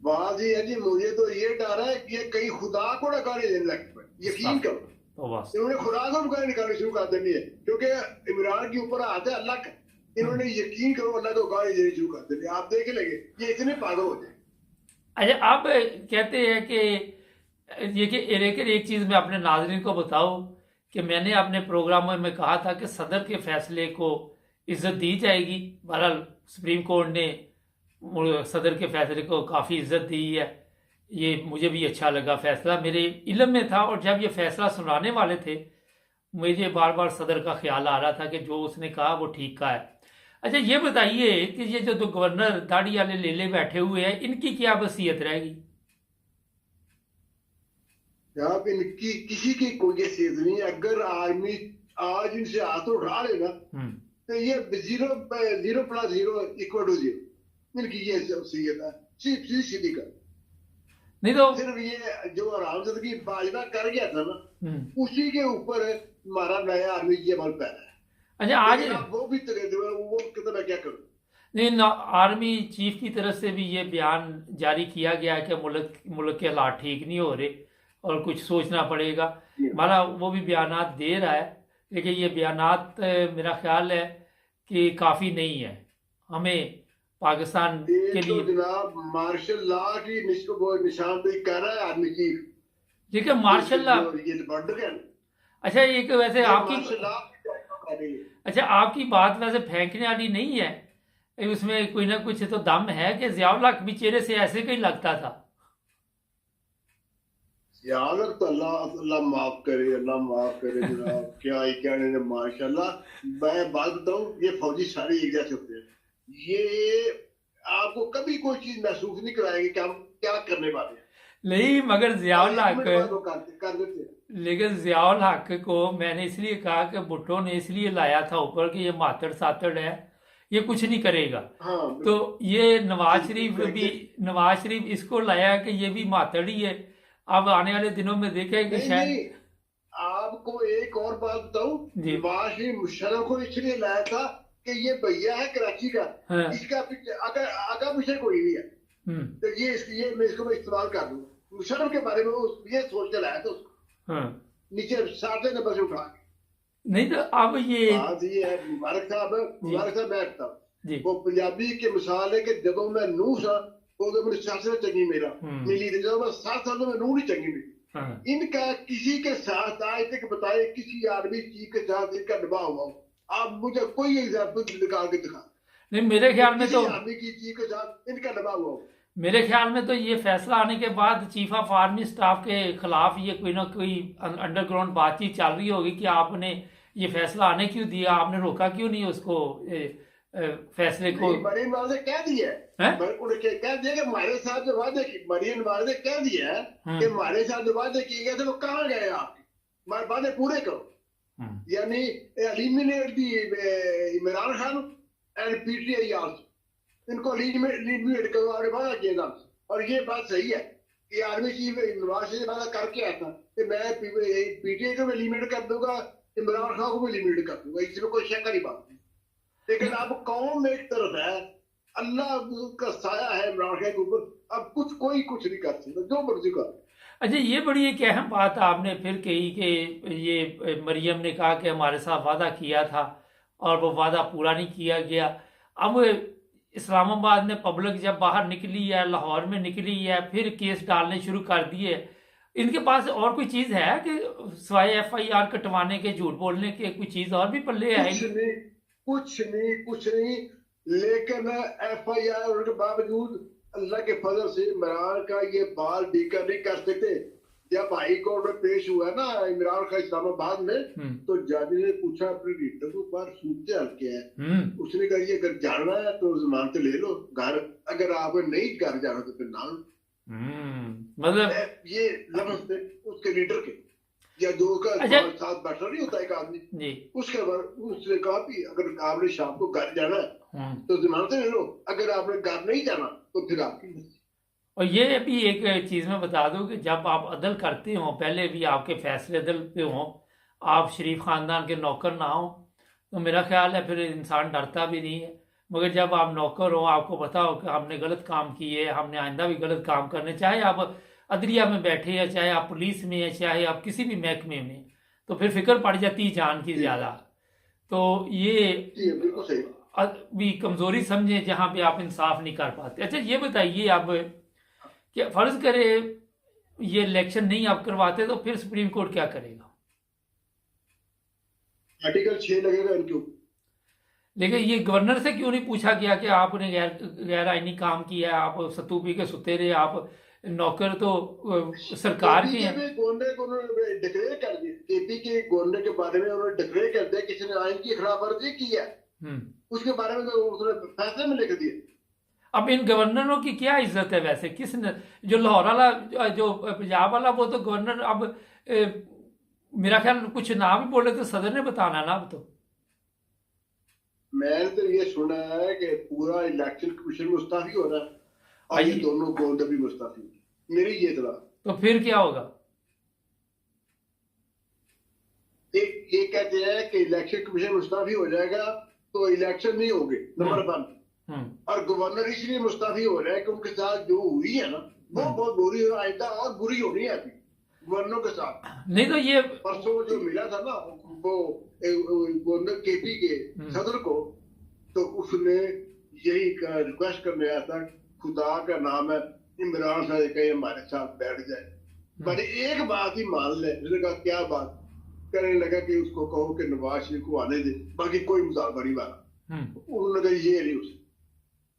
बात ये है जी, मुझे तो ये डर है कि ये कहीं खुदा को ना गाली देने लग पड़े, यकीन करो। तो बस इन्होंने खुदा को भी गाली निकालनी शुरू कर देनी है, क्योंकि इमरान के ऊपर हाथ है अल्लाह का। इन्होंने यकीन करो अल्लाह को गाली देनी शुरू कर देनी, आप देख लेंगे ये इतने पागल हो जाए। अच्छा, आप कहते हैं कि ये कि लेकिन एक चीज़ मैं अपने नाज़रीन को बताऊं कि मैंने अपने प्रोग्राम में कहा था कि सदर के फैसले को इज्जत दी जाएगी। बहरहाल सुप्रीम कोर्ट ने सदर के फैसले को काफ़ी इज्जत दी है, ये मुझे भी अच्छा लगा, फैसला मेरे इल्म में था, और जब ये फैसला सुनाने वाले थे मुझे बार बार सदर का ख्याल आ रहा था कि जो उसने कहा वो ठीक कहा है। अच्छा, ये बताइए कि ये जो दो गवर्नर दाढ़ी वाले लेले बैठे हुए हैं, इनकी क्या वसीयत रहेगी। यहाँ पे इनकी किसी की कोई हैसियत नहीं है। अगर आर्मी आज इनसे हाथ उठा लेना तो ये 0+0=0, इनकी ये हैसियत है, सीधी सीधी का। नहीं तो सिर्फ ये जो आरामजद की बाजना कर गया था ना, उसी के ऊपर हमारा नया आर्मी जी अमल पैदा है। अच्छा, आज वो भी वो कितना क्या करूं। नहीं, आर्मी चीफ की तरफ से भी ये बयान जारी किया गया है कि मुल्क के हालात ठीक नहीं हो रहे और कुछ सोचना पड़ेगा। माना वो भी बयानात दे रहा है, लेकिन ये बयानात मेरा ख्याल है कि काफ़ी नहीं है हमें पाकिस्तान के तो लिए। जनाब मार्शल लॉ की निशानदेही कर रहा है आर्मी चीफ, देखिए मार्शल लॉ। ये बॉर्डर है। अच्छा, एक वैसे आपकी, मार्शल लॉ कर रही है। अच्छा आपकी बात वैसे फेंकने वाली नहीं है, उसमें कोई ना कुछ तो दम है कि ज़ियाउल हक भी चेहरे से ऐसे कहीं लगता था। याद तो अल्लाह अल्लाह माफ करे, अल्लाह माफ करे जनाब। क्या ही कहने ने, माशाल्लाह। मैं बात बताऊं, ये फौजी सारे एक जैसे होते हैं, ये आपको कभी कोई चीज महसूस नहीं कराएंगे कि हम क्या करने वाले हैं। नहीं, मगर ज़ियाउल हक, कर देते हैं। लेकिन ज़ियाउल हक को मैंने इसलिए कहा कि भुट्टो ने इसलिए लाया था ऊपर कि ये मातड़ सातड़ है, ये कुछ नहीं करेगा। हाँ, तो ये नवाज शरीफ इसको लाया कि ये भी मातड़ ही है। अब आने वाले दिनों में देखें कि शायद। नहीं, आपको एक और बात बताऊं, नवाज शरीफ मुशर्रफ को इसलिए लाया था कि ये भैया है कराची का, हाँ। इसका अगर आगा पीछे कोई नहीं है, तो ये मैं इसको इस्तेमाल कर लूँ। मुशर्रफ के बारे में ये सोच के लाया था उसको, नीचे 7 नंबर से उठा के। नहीं तो अब ये बात ये है, मुबारक साहब बैठता वो पंजाबी के मिसाल है कि जब मैं नूह सा तो मेरे सियासत चंगी मेरा मिली थी, जब मैं 7 साल में नूह नहीं चंगी मिली। इनका किसी के साथ आज तक बताए किसी आर्मी चीफ के साथ इनका दबाव हुआ, आप मुझे कोई एग्जाम्पल निकाल के दिखा। नहीं, मेरे ख्याल में तो आर्मी की चीफ के साथ इनका दबाव हुआ। मेरे ख्याल में तो ये फैसला आने के बाद चीफ ऑफ आर्मी स्टाफ के खिलाफ ये कोई ना कोई अंडरग्राउंड बातचीत चल रही होगी कि आपने ये फैसला आने क्यों दिया, आपने रोका क्यों नहीं उसको, फैसले को। मरीन नवाज ने कह दिया कह दिया कि हमारे साथ जो वादे की, मरीन नवाज ने कह दिया कि हमारे साथ जो वादे किए गए थे वो कहाँ गए, आपके हमारे वादे पूरे करो। यानी eliminate the Imran Khan and PTI also, इनको एलिमिनेट करो, आपने वादा किया था। और ये बात सही है कि आर्मी चीफ नवाज शरीफ वादा करके आया था कि मैं PTI को भी एलिमिनेट कर दूंगा, इमरान खान को भी एलिमिनेट कर दूंगा, इसमें कोई शक की बात नहीं। लेकिन अब कौम एक तरफ है अल्लाह का साया है इमरान खान के ऊपर, अब कोई कुछ नहीं कर सकता, जो मर्जी कर। अच्छा, ये बड़ी एक अहम बात आपने फिर कही कि ये मरियम ने कहा कि हमारे साथ वादा किया था और वो वादा पूरा नहीं किया गया। अब इस्लामाबाद में पब्लिक जब बाहर निकली है, लाहौर में निकली है, फिर केस डालने शुरू कर दिए। इनके पास और कोई चीज़ है कि सिवाय FIR कटवाने के, झूठ बोलने के, कोई चीज़ और भी पल्ले है? कुछ नहीं, कुछ नहीं, कुछ नहीं। लेकिन FIR होने के बावजूद अल्लाह के फजल से इमरान का ये बाल डीका नहीं कर सकते। जब हाई कोर्ट में पेश हुआ ना इमरान खान इस्लामाबाद में, तो जज ने पूछा अपने रीडर को, पर सूरत हाल क्या है? उसने कहा ये अगर जाना है तो जमानत ले लो घर, अगर आपको नहीं घर जाना तो फिर ना लो। मतलब ये लफ्ज थे उसके लीडर के, या जो का अच्छा, साथ बैठा नहीं होता एक आदमी जी, उसके बाद उसने कहा कि अगर आपने शाम को घर जाना है तो जमानत ले लो, अगर आपने घर नहीं जाना तो फिर आपकी मर्जी। और ये भी एक चीज़ मैं बता दूं कि जब आप अदल करते हो, पहले भी आपके फैसले अदल पे हों, आप शरीफ ख़ानदान के नौकर ना हो, तो मेरा ख्याल है फिर इंसान डरता भी नहीं है। मगर जब आप नौकर हो, आपको पता हो कि हमने गलत काम किए, हमने आइंदा भी गलत काम करने, चाहे आप अदलिया में बैठे हैं, चाहे आप पुलिस में हैं, चाहे आप किसी भी महकमे में, तो फिर फिक्र पड़ जाती है जान की ज़्यादा। तो ये बिल्कुल सही। भी कमज़ोरी समझें जहाँ पे आप इंसाफ नहीं कर पाते। अच्छा, ये बताइए आप कि फ़र्ज़ करे ये इलेक्शन नहीं आप करवाते तो फिर सुप्रीम कोर्ट क्या करेगा? आर्टिकल 6 लगेगा इनके ऊपर। लेकिन ये गवर्नर से क्यों नहीं पूछा गया कि आपने गैर आईनी काम किया है, आप सत्तू पी के सुते रहे, आप नौकर तो सरकार के हैं। गवर्नर को उन्होंने डिक्लेयर कर दिया, केपी के गवर्नर के बारे में उन्होंने डिक्लेयर कर दिया किसी ने आइन की खिलाफ वर्जी की है, उसके बारे में तो उसने फैसले में लिख दिया। अब इन गवर्नरों की क्या इज्जत है वैसे? किसने, जो लाहौर वाला, जो पंजाब वाला, वो तो गवर्नर अब मेरा ख्याल कुछ ना भी बोले तो सदर ने बताना ना अब तो। मैंने तो ये सुना है कि पूरा इलेक्शन कमीशन मुस्ताफी हो रहा है और ये दोनों गवर्नर भी मुस्ताफी, मेरी ये इतला। तो फिर क्या होगा? ये कहते हैं कि इलेक्शन कमीशन मुस्ताफी हो जाएगा तो इलेक्शन नहीं होंगे, नंबर 1। और गवर्नर इसलिए मुस्ताफी हो रहा है कि उनके साथ जो हुई है ना वो बहुत बुरी, आइंदा और बुरी होनी है अभी गवर्नरों के साथ। नहीं तो ये परसों जो मिला था ना वो गवर्नर केपी के सदर को, तो उसने यही रिक्वेस्ट करने आया था, खुदा का नाम है इमरान खान कहीं हमारे साथ बैठ जाए, पर एक बात ही मान ले। उसने कहा क्या बात? कहने लगा कि उसको कहो कि नवाज शरीफ को आने दे, बाकी कोई मुजाहरा नहीं वाला। उन्होंने कहा ये नहीं उसे,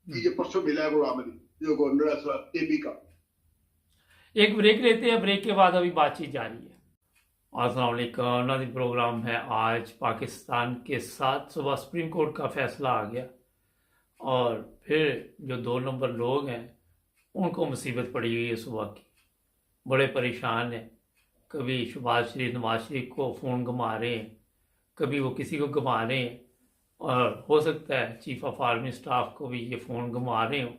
ये परसों मिला है गुलाम अली जो गवर्नर केपी का। एक ब्रेक लेते हैं, ब्रेक के बाद अभी बातचीत जारी है। अस्सलाम वालेकुम, नाज़रीन, प्रोग्राम है आज पाकिस्तान के साथ। सुबह सुप्रीम कोर्ट का फैसला आ गया और फिर जो 2 नंबर लोग हैं उनको मुसीबत पड़ी हुई है सुबह की, बड़े परेशान हैं। कभी शहबाज शरीफ, नवाज शरीफ को फ़ोन घुमा रहे हैं, कभी वो किसी को घुमा रहे हैं, और हो सकता है चीफ ऑफ आर्मी स्टाफ को भी ये फ़ोन घुमा रहे हो,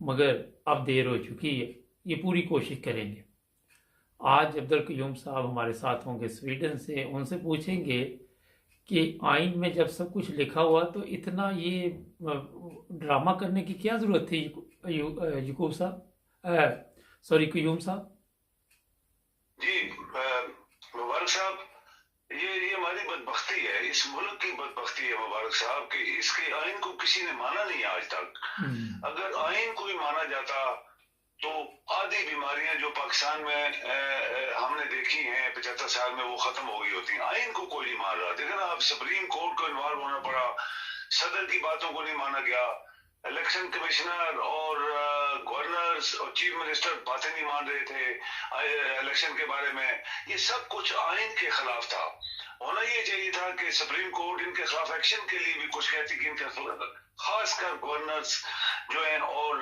मगर अब देर हो चुकी है। ये पूरी कोशिश करेंगे। आज अब्दुल क़य्यूम साहब हमारे साथ होंगे स्वीडन से, उनसे पूछेंगे कि आइन में जब सब कुछ लिखा हुआ तो इतना ये ड्रामा करने की क्या ज़रूरत थी क़य्यूम साहब? जी मुबारक साहब, ये हमारी बदबख्ती है, इस मुल्क की बदबख्ती है मुबारक साहब कि इसके आइन को किसी ने माना नहीं आज तक। अगर आइन को ही माना जाता तो आधी बीमारियां जो पाकिस्तान में हमने देखी हैं 75 साल में वो खत्म हो गई होती। आइन को कोई नहीं मान रहा। देखना आप, सुप्रीम कोर्ट को इन्वॉल्व होना पड़ा, सदर की बातों को नहीं माना गया, इलेक्शन कमिश्नर और गवर्नर्स और चीफ मिनिस्टर बातें नहीं मान रहे थे इलेक्शन के बारे में। ये सब कुछ आइन के खिलाफ था। होना ये चाहिए था कि सुप्रीम कोर्ट इनके खिलाफ एक्शन के लिए भी कुछ कहती कि इनके खिलाफ खासकर गवर्नर्स जो है और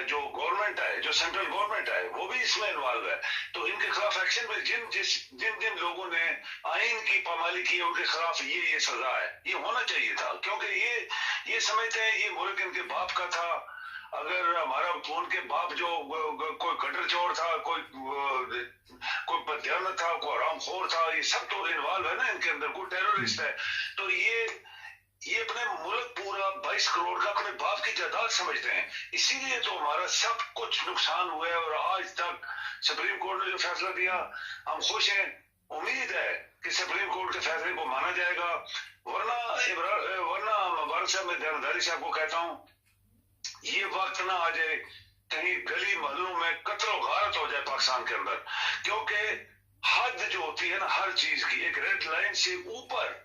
जो गवर्नमेंट है, जो सेंट्रल गवर्नमेंट है, वो भी इसमें इन्वॉल्व है। तो इनके खिलाफ एक्शन में जिन लोगों ने आइन की पामाली की उनके खिलाफ ये सजा है। ये होना चाहिए था, क्योंकि ये समझते हैं ये मुल्क इनके बाप का था। अगर हमारा उनके बाप जो कोई गटर चोर था, कोई बदयानत था, कोई हरामखोर था, ये सब तो इन्वॉल्व है ना इनके अंदर, कोई टेररिस्ट है। तो ये अपने मुल्क पूरा 22 करोड़ का अपने बाप की जायदाद समझते हैं, इसीलिए तो हमारा सब कुछ नुकसान हुआ है। और आज तक सुप्रीम कोर्ट ने जो फैसला दिया, हम खुश हैं, उम्मीद है कि सुप्रीम कोर्ट के फैसले को माना जाएगा। वरना मुबारक साहब, मैं ध्यानदारी से आपको कहता हूँ, ये वक्त ना आ जाए कहीं गली मोहल्लों में कत्ल गारत हो जाए पाकिस्तान के अंदर, क्योंकि हद जो होती है ना हर चीज की, एक रेड लाइन से ऊपर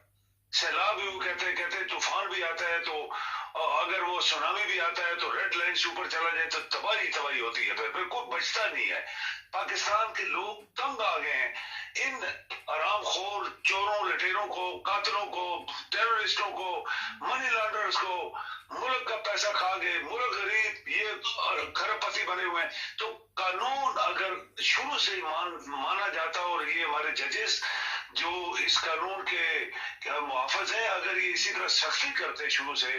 सैलाब भी वो कहते तूफान भी आता है, तो अगर वो सुनामी भी आता है तो रेड लाइन से ऊपर चला जाए तो तबाही तबाही होती है, फिर कोई बचता नहीं है। पाकिस्तान के लोग तंग आ गए हैं इन आरामखोर चोरों लटेरों को, कातलों को, टेररिस्टों को, मनी लॉन्डर्स को, मुल्क का पैसा खा गए, मुल्क गरीब ये खरबपति बने हुए हैं। तो कानून अगर शुरू से ही माना जाता, और ये हमारे जजेस जो इस कानून के मुहाफिज हैं, अगर ये इसी तरह सख्ती करते शुरू से,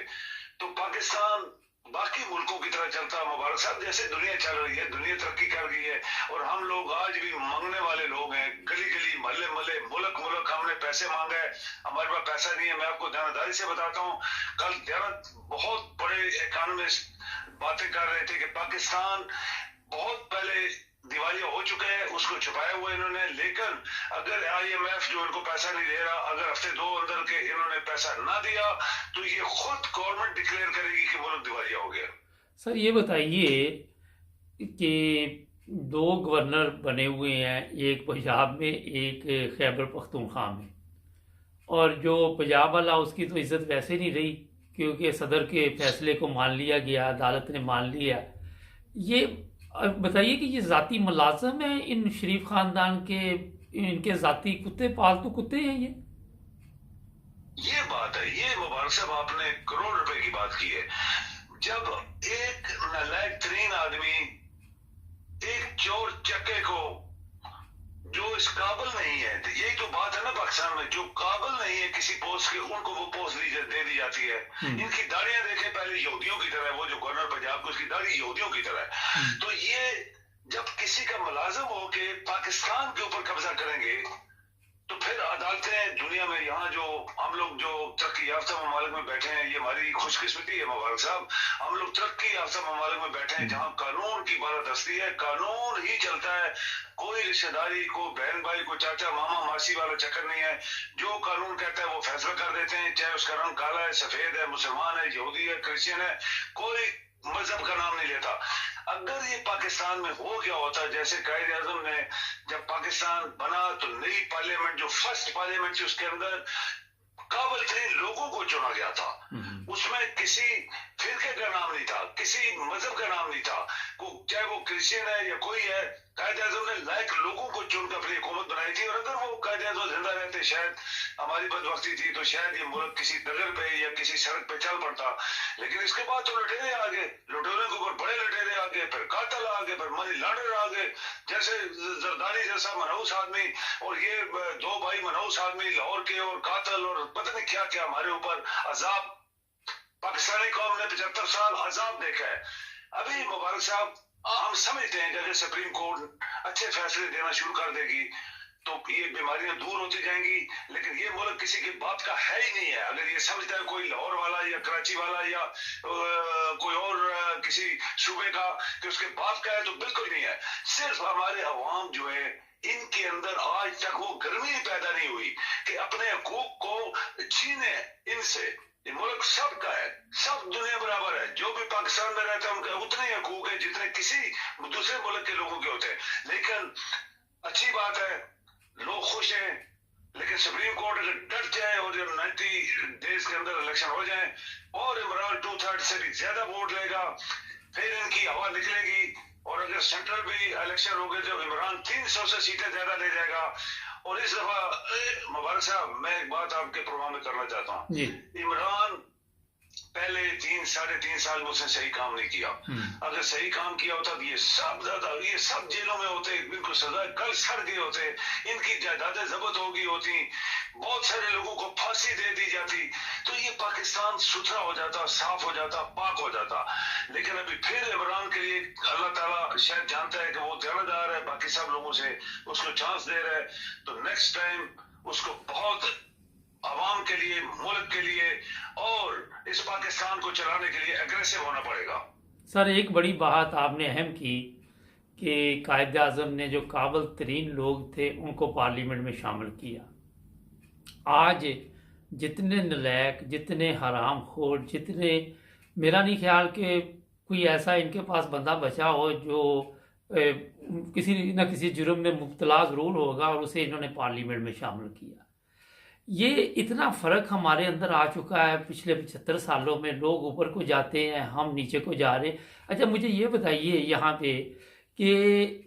तो पाकिस्तान बाकी मुल्कों की तरह चलता। मुबारक साहब, जैसे दुनिया चल रही है, दुनिया तरक्की कर गई है, और हम लोग आज भी मांगने वाले लोग हैं, गली गली महल्ले महल्ले, मुल्क मुल्क हमने पैसे मांगा है, हमारे पास पैसा नहीं है। मैं आपको ध्यानदारी से बताता हूँ, कल बहुत बड़े इकोनॉमिस्ट बातें कर रहे थे कि पाकिस्तान बहुत पहले दिवालिया हो चुका है, उसको छुपाया हुआ इन्होंने। लेकिन अगर IMF जो इनको पैसा नहीं दे रहा, अगर हफ्ते 2 अंदर के इन्होंने पैसा ना दिया, तो ये खुद गवर्नमेंट डिक्लेयर करेगी कि मुल्क दिवालिया हो गया। सर ये बताइए कि 2 गवर्नर बने हुए हैं, एक पंजाब में, एक खैबर पख्तूनख्वा में, और जो पंजाब वाला उसकी तो इज्जत वैसे नहीं रही क्योंकि सदर के फैसले को मान लिया गया, अदालत ने मान लिया। ये बताइए कि ये ज़ाती मुलाज़म है इन शरीफ ख़ानदान के, इनके ज़ाती कुत्ते, पालतू कुत्ते हैं ये बात है। ये मुबारक साहब, आपने करोड़ रुपए की बात की है। जब एक नालायक तरीन आदमी, एक चोर चक्के को, जो इस काबिल नहीं है, तो यही तो बात है ना पाकिस्तान में, जो काबिल नहीं है किसी पोस्ट के, उनको वो पोस्ट दे दी जाती है। इनकी दाढ़ियां देखें पहले यहूदियों की तरह, वो जो गवर्नर पंजाब को, उसकी दाढ़ी यहूदियों की तरह। तो ये जब किसी का मुलाजिम हो के पाकिस्तान के ऊपर कब्जा करेंगे, तो फिर अदालतें दुनिया में, यहाँ जो हम लोग जो तरक्की याफ्ता ममालिक में बैठे हैं, ये हमारी खुशकिस्मती है मुबारक साहब, हम लोग तरक्की याफ्ता ममालिक में बैठे हैं जहाँ कानून की बालादस्ती है, कानून ही चलता है, कोई रिश्तेदारी को, बहन भाई को, चाचा मामा मासी वाला चक्कर नहीं है। जो कानून कहता है वो फैसला कर देते हैं, चाहे उसका रंग काला है, सफेद है, मुसलमान है, यहूदी है, क्रिश्चियन है, कोई मजहब का नाम नहीं लेता। अगर ये पाकिस्तान में हो गया होता, जैसे कायदे आजम ने जब पाकिस्तान बना तो नई पार्लियामेंट, जो फर्स्ट पार्लियामेंट थी, उसके अंदर काबिल तरीन लोगों को चुना गया था, उसमें किसी फिरके का नाम नहीं था, किसी मजहब का नाम नहीं था, चाहे वो क्रिश्चियन है या कोई है, कायदे आजम ने लायक लोगों को चुनकर अपनी हुकूमत बनाई थी। और अगर वो कायदे आजम जिंदा रहते, शायद हमारी बदबख्ती थी, तो शायद ये मुल्क किसी डगर पे या किसी सड़क पे चल पड़ता। लेकिन इसके बाद तो लुटेरे आ गए, लुटेरों के ऊपर बड़े लुटेरे आ गए, फिर कातल आ गए, फिर मनी लॉन्डर आ गए, जैसे जरदारी जैसा मनहूस आदमी, और ये 2 भाई मनहूस आदमी लाहौर के, और कातल, और पता नहीं क्या क्या हमारे ऊपर अजाब। पाकिस्तानी कौम ने 75 साल अजाब देखा है। अभी मुबारक साहब, हम समझते हैं कि अगर सुप्रीम कोर्ट अच्छे फैसले देना शुरू कर देगी तो ये बीमारियां दूर होती जाएंगी। लेकिन ये मुल्क किसी के बाप का है ही नहीं है। अगर ये समझता है कोई लाहौर वाला या कराची वाला या कोई और किसी सूबे का कि उसके बाप का है, तो बिल्कुल नहीं है। सिर्फ हमारे अवाम जो है, इनके अंदर आज तक वो गर्मी पैदा नहीं हुई कि अपने हकूक को छीने इनसे। ये मुल्क सबका है, सब दुनिया बराबर है, जो भी पाकिस्तान में रहता है उनके उतने ही हकूक है जितने किसी दूसरे मुल्क के लोगों के होते हैं। लेकिन अच्छी बात है, लोग खुश हैं। लेकिन सुप्रीम कोर्ट अगर डट जाए और 90 डेज के अंदर इलेक्शन हो जाए और इमरान 2/3 से भी ज्यादा वोट लेगा, फिर इनकी हवा निकलेगी। और अगर सेंट्रल भी इलेक्शन हो गए तो इमरान 300 से सीटें ज्यादा ले जाएगा। और इस दफा मुबारक साहब, मैं एक बात आपके प्रोग्राम में करना चाहता हूँ। इमरान पहले 3-3.5 साल में उसने सही काम नहीं किया। अगर सही काम किया होता तो ये सब जेलों में होते, इनको सजा कल सड़ गए होते, इनकी जायदादें जब्त हो गई होती, बहुत सारे लोगों को फांसी दे दी जाती, तो ये पाकिस्तान सुथरा हो जाता, साफ हो जाता, पाक हो जाता। लेकिन अभी फिर इमरान के लिए अल्लाह ताला शायद जानता है कि वो ज़्यादादार है, बाकी सब लोगों से उसको चांस दे रहा है, तो नेक्स्ट टाइम उसको बहुत आवाम के लिए, मुल्क के लिए और इस पाकिस्तान को चलाने के लिए एग्रेसिव होना पड़ेगा। सर एक बड़ी बात आपने अहम की कि कायद आज़म ने जो काबिल तरीन लोग थे उनको पार्लियामेंट में शामिल किया। आज जितने नलायक, जितने हराम खोर, जितने, मेरा नहीं ख्याल कि कोई ऐसा इनके पास बंदा बचा हो जो किसी न किसी जुर्म में मुब्तला ज़रूर होगा और उसे इन्होंने पार्लियामेंट में शामिल किया। ये इतना फ़र्क हमारे अंदर आ चुका है पिछले 75 सालों में। लोग ऊपर को जाते हैं, हम नीचे को जा रहे हैं। अच्छा मुझे ये बताइए यहाँ पे कि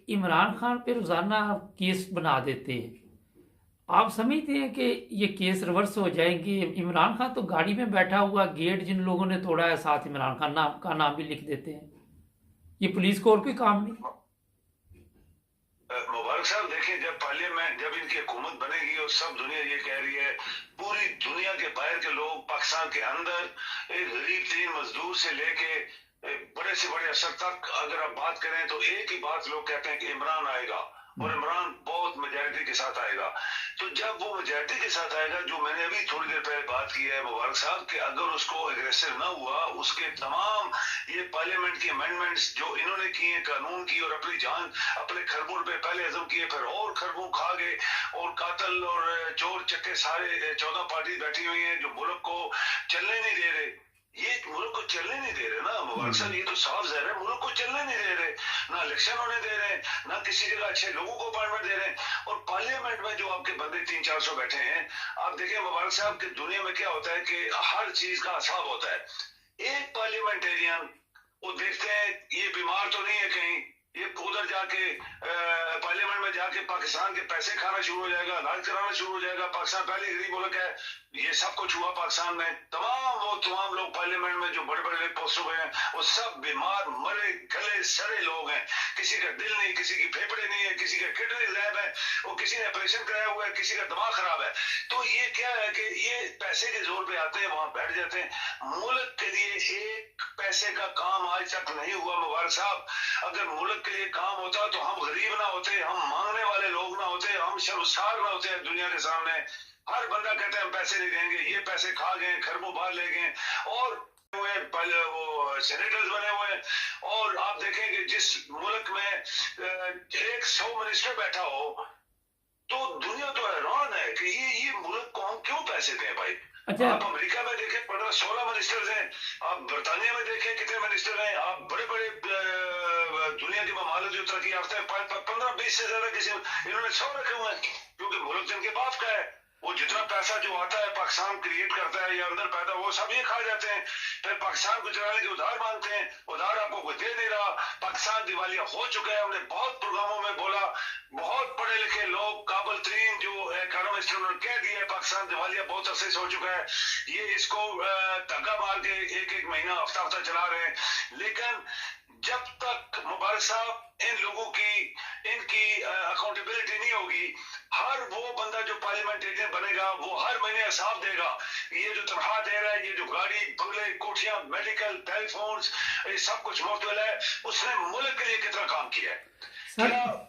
इमरान खान पे रोज़ाना केस बना देते हैं, आप समझते हैं कि ये केस रिवर्स हो जाएंगे? इमरान खान तो गाड़ी में बैठा हुआ, गेट जिन लोगों ने तोड़ा है साथ इमरान खान नाम का नाम भी लिख देते हैं। ये पुलिस को और कोई काम नहीं। मुबारक साहब देखिए, जब पार्लियामेंट, जब इनकी हुकूमत बनेगी और सब दुनिया ये कह रही है, पूरी दुनिया के बाहर के लोग पाकिस्तान के अंदर एक गरीब तरीन मजदूर से लेके बड़े से बड़े असर तक अगर आप बात करें तो एक ही बात लोग कहते हैं कि इमरान आएगा और इमरान बहुत मेजॉरिटी के साथ आएगा। तो जब वो मेजॉरिटी के साथ आएगा, जो मैंने अभी थोड़ी देर पहले बात की है मुबारक साहब, कि अगर उसको एग्रेसिव ना हुआ, उसके तमाम ये पार्लियामेंट की अमेंडमेंट्स जो इन्होंने किए कानून की, और अपनी जान अपने खरबों पे पहले हजम किए, फिर और खरबों खा गए, और कातल और चोर चक्के सारे 14 पार्टी बैठी हुई हैं जो मुल्क को चलने नहीं दे रहे। ये मुल्क को चलने नहीं दे रहे ना मुबारक साहब, ये तो साफ ज़ाहिर है मुल्क को चलने नहीं दे रहे, ना इलेक्शन होने दे रहे, ना किसी जगह अच्छे लोगों को अपॉइंटमेंट दे रहे हैं। और पार्लियामेंट में जो आपके बंदे 300-400 बैठे हैं, आप देखिए मुबारक साहब कि दुनिया में क्या होता है कि हर चीज का हिसाब होता है। एक पार्लियामेंटेरियन वो देखते हैं ये बीमार तो नहीं है कहीं, ये उधर जाके पार्लियामेंट में जाके पाकिस्तान के पैसे खाना शुरू हो जाएगा, इलाज कराना शुरू हो जाएगा। पाकिस्तान पहले गरीब मुल्क है, ये सब कुछ हुआ पाकिस्तान में। तमाम लोग पार्लियामेंट में जो बड़े बड़े पोस्टों पे हैं वो सब बीमार, मरे, गले सड़े लोग हैं। किसी का दिल नहीं, किसी की फेफड़े नहीं है, किसी का किडनी गायब है, वो किसी ने ऑपरेशन कराया हुआ है, किसी का दिमाग खराब है। तो ये क्या है कि ये पैसे के जोर पे आते हैं, वहां बैठ जाते हैं। मुल्क के लिए एक पैसे का काम आज तक नहीं हुआ मुबारक साहब। अगर मुल्क के लिए काम होता तो हम गरीब ना होते, हम मांगने वाले लोग ना होते, हम शर्मसार ना होते दुनिया के सामने। हर बंदा कहता है हम पैसे नहीं देंगे, ये पैसे खा गए, खरबों बाहर ले गए, और वो सेनेटर्स बने हुए हैं। और आप देखेंगे जिस मुल्क में 100 मिनिस्टर बैठा हो तो दुनिया तो हैरान है कि ये मुल्क को हम क्यों पैसे दें भाई। अच्छा आप अमेरिका में देखें 15-16 मिनिस्टर्स हैं, आप बरतानिया में देखें कितने मिनिस्टर हैं, आप बड़े बड़े दुनिया के ममालिक जो तरक्की याफ्ता है 15-20 से ज्यादा किसी इन्होंने 100 रखे हुए हैं, क्योंकि मुल्क जिनके बाप का है। वो जितना पैसा जो आता है पाकिस्तान क्रिएट करता है या अंदर पैदा, वो सब ये खा जाते हैं। फिर पाकिस्तान को चलाने के उधार मांगते हैं, उधार आपको कोई दे नहीं रहा। पाकिस्तान दिवालिया हो चुका है, हमने बहुत प्रोग्रामों में बोला, बहुत पढ़े लिखे लोग, काबिल तरीन जो इकोनॉमिस्ट उन्होंने कह दिया है पाकिस्तान दिवालिया बहुत अरसे से हो चुका है। ये इसको धक्का मार के एक महीना हफ्ता हफ्ता चला रहे हैं। लेकिन जब तक मुबारक साहब इन लोगों की इनकी अकाउंटेबिलिटी नहीं होगी, हर वो बंदा जो पार्लियामेंटेरियन बनेगा वो हर महीने हिसाब देगा, ये जो तनख्वाह दे रहा है, ये जो गाड़ी, बंगले, कोठियां, मेडिकल, टेलीफोन्स, ये सब कुछ मुफ्त मिला है, उसने मुल्क के लिए कितना काम किया है? क्या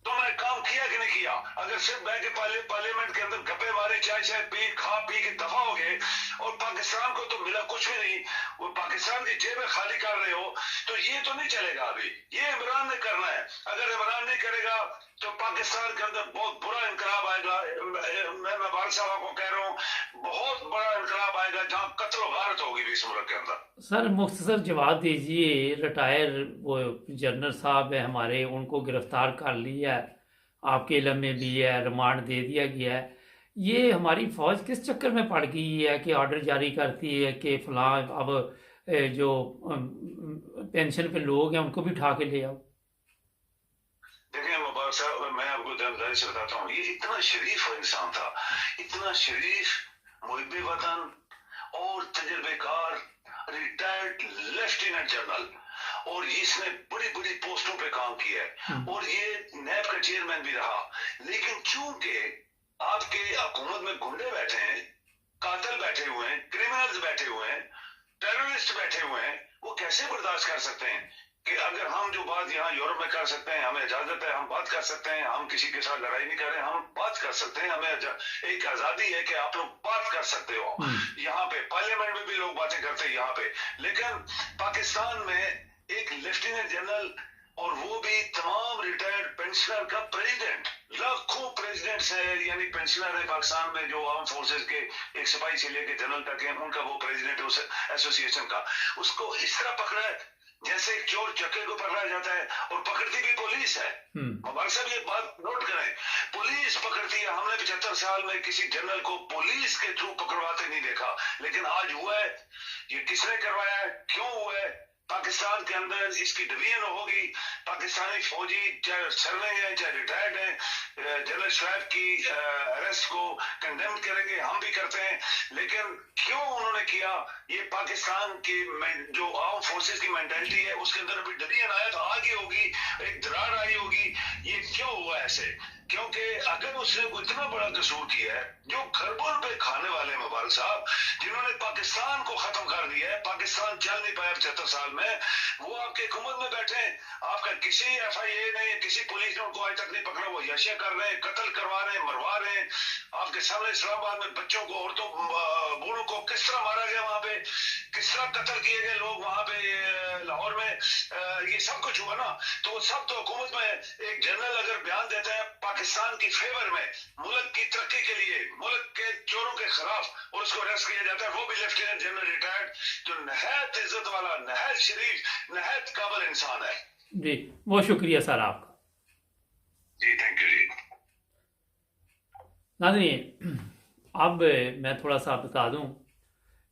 तुमने काम किया कि नहीं किया? अगर सिर्फ बैठ के पार्लियामेंट के अंदर गप्पे मारे, चाय पी, खा पी के दफा हो गए और पाकिस्तान को तो मिला कुछ भी नहीं, वो पाकिस्तान की जेबें खाली कर रहे हो, तो ये तो नहीं चलेगा। अभी ये इमरान ने करना है। अगर इमरान नहीं करेगा तो पाकिस्तान के अंदर बहुत बुरा इनकलाब आएगा। मैं मुबारक साहब आपको कह रहा हूँ, बहुत बड़ा इनकलाब आएगा जहाँ कत्ल और गारत होगी इस मुल्क के अंदर। सर मुख्तसर जवाब दीजिए। रिटायर वो जनरल साहब है हमारे, उनको गिरफ्तार कर लिया है, आपके इलम में भी है, रिमांड दे दिया गया है। ये हमारी फौज किस चक्कर में पड़ गई है कि ऑर्डर जारी करती है कि फलां अब जो पेंशन पे लोग हैं उनको भी उठा के ले आओ? देखिए मुबारक साहब, मैं आपको जानकारी से बताता हूँ, ये इतना शरीफ इंसान था, इतना शरीफ, मुहिब्बे वतन और तजर्बेकार, रिटायर्ड लेफ्टिनेंट जनरल, और इसने बड़ी बड़ी पोस्टों पे काम किया है और ये नैब का चेयरमैन भी रहा। लेकिन चूंकि आपके हुकूमत में गुंडे बैठे हैं, कातिल बैठे हुए हैं, क्रिमिनल्स बैठे हुए हैं, टेररिस्ट बैठे हुए हैं, वो कैसे बर्दाश्त कर सकते हैं कि अगर हम जो बात यहाँ यूरोप में कर सकते हैं, हमें इजाजत है, हम बात कर सकते हैं, हम किसी के साथ लड़ाई नहीं कर रहे, हम बात कर सकते हैं, हमें एक आजादी है कि आप लोग बात कर सकते हो। यहाँ पे पार्लियामेंट में भी लोग बातें करते हैं यहाँ पे, लेकिन पाकिस्तान में एक लेफ्टिनेंट जनरल और वो भी तमाम रिटायर्ड पेंशनर का प्रेसिडेंट, लाखों प्रेसिडेंट्स है यानी पेंशनर है पाकिस्तान में जो आर्म फोर्सेस के एक सिपाही से लेके जनरल तक है, उनका वो प्रेसिडेंट है उस एसोसिएशन का, उसको इस तरह पकड़ा है जैसे चोर चक्के को पकड़ा जाता है, और पकड़ती भी पुलिस है। हमारे साहब ये बात नोट करें, पुलिस पकड़ती है। हमने 75 साल में किसी जनरल को पुलिस के थ्रू पकड़वाते नहीं देखा, लेकिन आज हुआ है। ये किसने करवाया है, क्यों हुआ है? पाकिस्तान के अंदर इसकी डिवीजन होगी, पाकिस्तानी फौजी चाहे सर्वे हैं चाहे रिटायर्ड हैं, जनरल शुएब की अरेस्ट को कंडेम करेंगे, हम भी करते हैं, लेकिन क्यों उन्होंने किया? ये पाकिस्तान की जो आर्म फोर्सेस की मेंटालिटी है उसके अंदर अभी डिवीजन आया तो आगे होगी, एक दरार आई होगी। ये क्यों हुआ ऐसे? क्योंकि अगर उसने इतना बड़ा कसूर किया है, जो खरबों पे खाने वाले मुबारक साहब, जिन्होंने पाकिस्तान को खत्म कर दिया है, पाकिस्तान चल नहीं पाया 75 साल में, वो आपके हुकूमत में बैठे हैं। आपका किसी FIA नहीं, किसी पुलिस ने उनको आज तक नहीं पकड़ा, वो यशिया कर रहे हैं, कत्ल करवा रहे हैं, मरवा रहे हैं। आपके सामने इस्लामाबाद में बच्चों को, औरतों, बूढ़ों को किस तरह मारा गया, वहां पे किस तरह कत्ल किए गए लोग वहां पे लाहौर में, ये सब कुछ हुआ ना। तो वो सब तो हुकूमत में एक जनरल अगर बयान देता है पाकिस्तान की फेवर में, मुल्क की तरक्की के लिए, मुल्क के चोरों के खिलाफ, और उसको अरेस्ट किया जाता है, वो भी लेफ्टिनेंट जनरल रिटायर्ड, जो नहायत इज्जत वाला, नहायत शरीफ, नहायत काबिल इंसान है। जी, बहुत शुक्रिया सर आपका। जी थैंक यू जी। नाज़रीन, अब मैं थोड़ा सा बता दूं,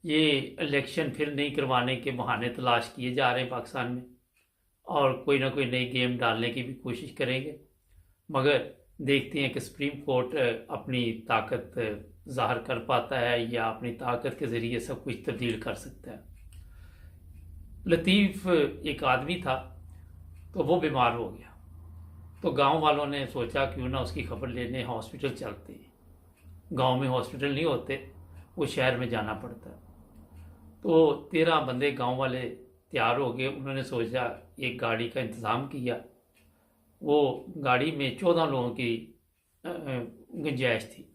ये इलेक्शन फिर नहीं करवाने के बहाने तलाश किए जा रहे हैं पाकिस्तान में, और कोई ना कोई नई गेम डालने की भी कोशिश करेंगे, मगर देखते हैं कि सुप्रीम कोर्ट अपनी ताकत ज़ाहिर कर पाता है या अपनी ताकत के ज़रिए सब कुछ तब्दील कर सकता है। लतीफ़ एक आदमी था, तो वो बीमार हो गया, तो गांव वालों ने सोचा क्यों ना उसकी खबर लेने हॉस्पिटल चलते हैं। गांव में हॉस्पिटल नहीं होते, वो शहर में जाना पड़ता है। तो 13 बंदे गांव वाले तैयार हो गए, उन्होंने सोचा एक गाड़ी का इंतज़ाम किया। वो गाड़ी में 14 लोगों की गुंजाइश थी।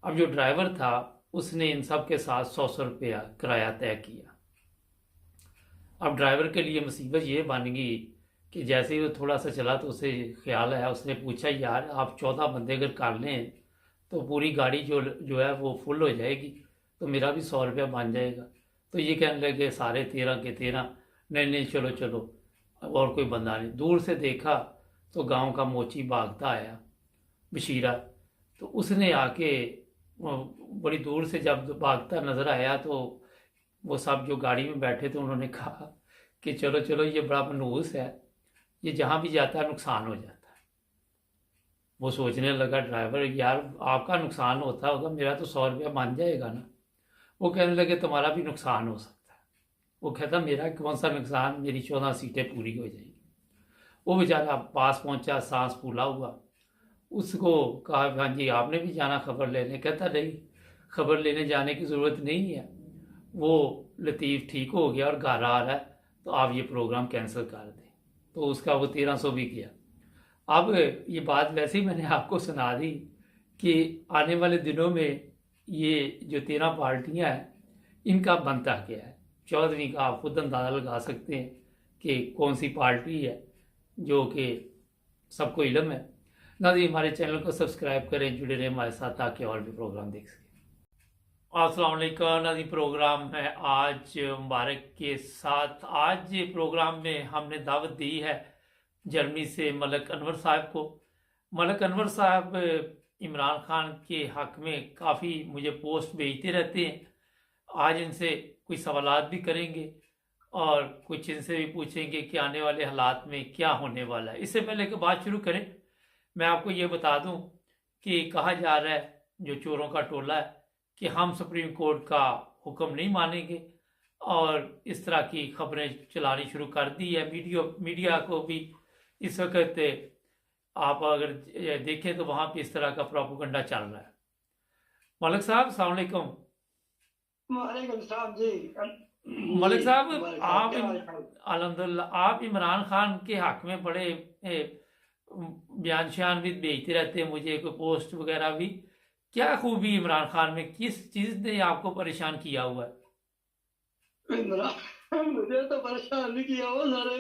अब जो ड्राइवर था उसने इन सब के साथ 100 रुपया किराया तय किया। अब ड्राइवर के लिए मुसीबत ये बन गई कि जैसे ही वो थोड़ा सा चला तो उसे ख्याल आया, उसने पूछा यार आप 14 बंदे अगर कर लें तो पूरी गाड़ी जो है वो फुल हो जाएगी, तो मेरा भी 100 रुपया बन जाएगा। तो ये कहने लगे सारे 13 के 13 नहीं नहीं चलो चलो, और कोई बंदा नहीं। दूर से देखा तो गांव का मोची भागता आया बशीरा, तो उसने आके बड़ी दूर से जब भागता नज़र आया तो वो सब जो गाड़ी में बैठे थे उन्होंने कहा कि चलो चलो ये बड़ा मनहूस है, ये जहाँ भी जाता है नुकसान हो जाता है। वो सोचने लगा ड्राइवर यार आपका नुकसान होता होगा, मेरा तो 100 रुपया बन जाएगा ना। वो कहने लगे तुम्हारा भी नुकसान हो सकता है। वो कहता मेरा कौन सा नुकसान, मेरी 14 सीटें पूरी हो जाएंगी। वो बेचारा पास पहुंचा, सांस फूला हुआ। उसको कहा हाँ जी आपने भी जाना खबर लेने? कहता नहीं, खबर लेने जाने की ज़रूरत नहीं है, वो लतीफ़ ठीक हो गया और घर आ रहा है, तो आप ये प्रोग्राम कैंसिल कर दें। तो उसका वो 1300 भी किया। अब ये बात वैसे ही मैंने आपको सुना दी कि आने वाले दिनों में ये जो 13 पार्टियां हैं इनका बनता क्या है। 14वीं का आप खुद अंदाज़ा लगा सकते हैं कि कौन सी पार्टी है, जो कि सबको इल्म है। नाज़रीन, हमारे चैनल को सब्सक्राइब करें, जुड़े रहें हमारे साथ ताकि और भी प्रोग्राम देख सकें। अस्सलाम वालेकुम नाज़रीन, प्रोग्राम है आज मुबारक के साथ। आज प्रोग्राम में हमने दावत दी है जर्मनी से मलक अनवर साहब को। मलक अनवर साहब इमरान खान के हक में काफ़ी मुझे पोस्ट भेजते रहते हैं। आज इनसे कुछ सवालात भी करेंगे और कुछ इनसे भी पूछेंगे कि आने वाले हालात में क्या होने वाला है। इससे पहले कि बात शुरू करें, मैं आपको ये बता दूं कि कहा जा रहा है जो चोरों का टोला है कि हम सुप्रीम कोर्ट का हुक्म नहीं मानेंगे, और इस तरह की खबरें चलानी शुरू कर दी है। मीडिया को भी इस वक्त आप अगर देखें तो वहाँ पे इस तरह का प्रोपेगेंडा चल रहा है। मलिक साहब, अस्सलाम वालेकुम। वालेकुम सलाम जी। मलिक जी साहब, मुबारक साहब, आप क्या हाल चाल? अल्हम्दुलिल्लाह आप इमरान खान के हक में बड़े बयान शयान भी भेजते रहते हैं मुझे, कोई पोस्ट वगैरह भी। क्या खूबी इमरान खान में, किस चीज ने आपको परेशान किया हुआ है? इमरान मुझे तो परेशान नहीं किया हुआ, सारे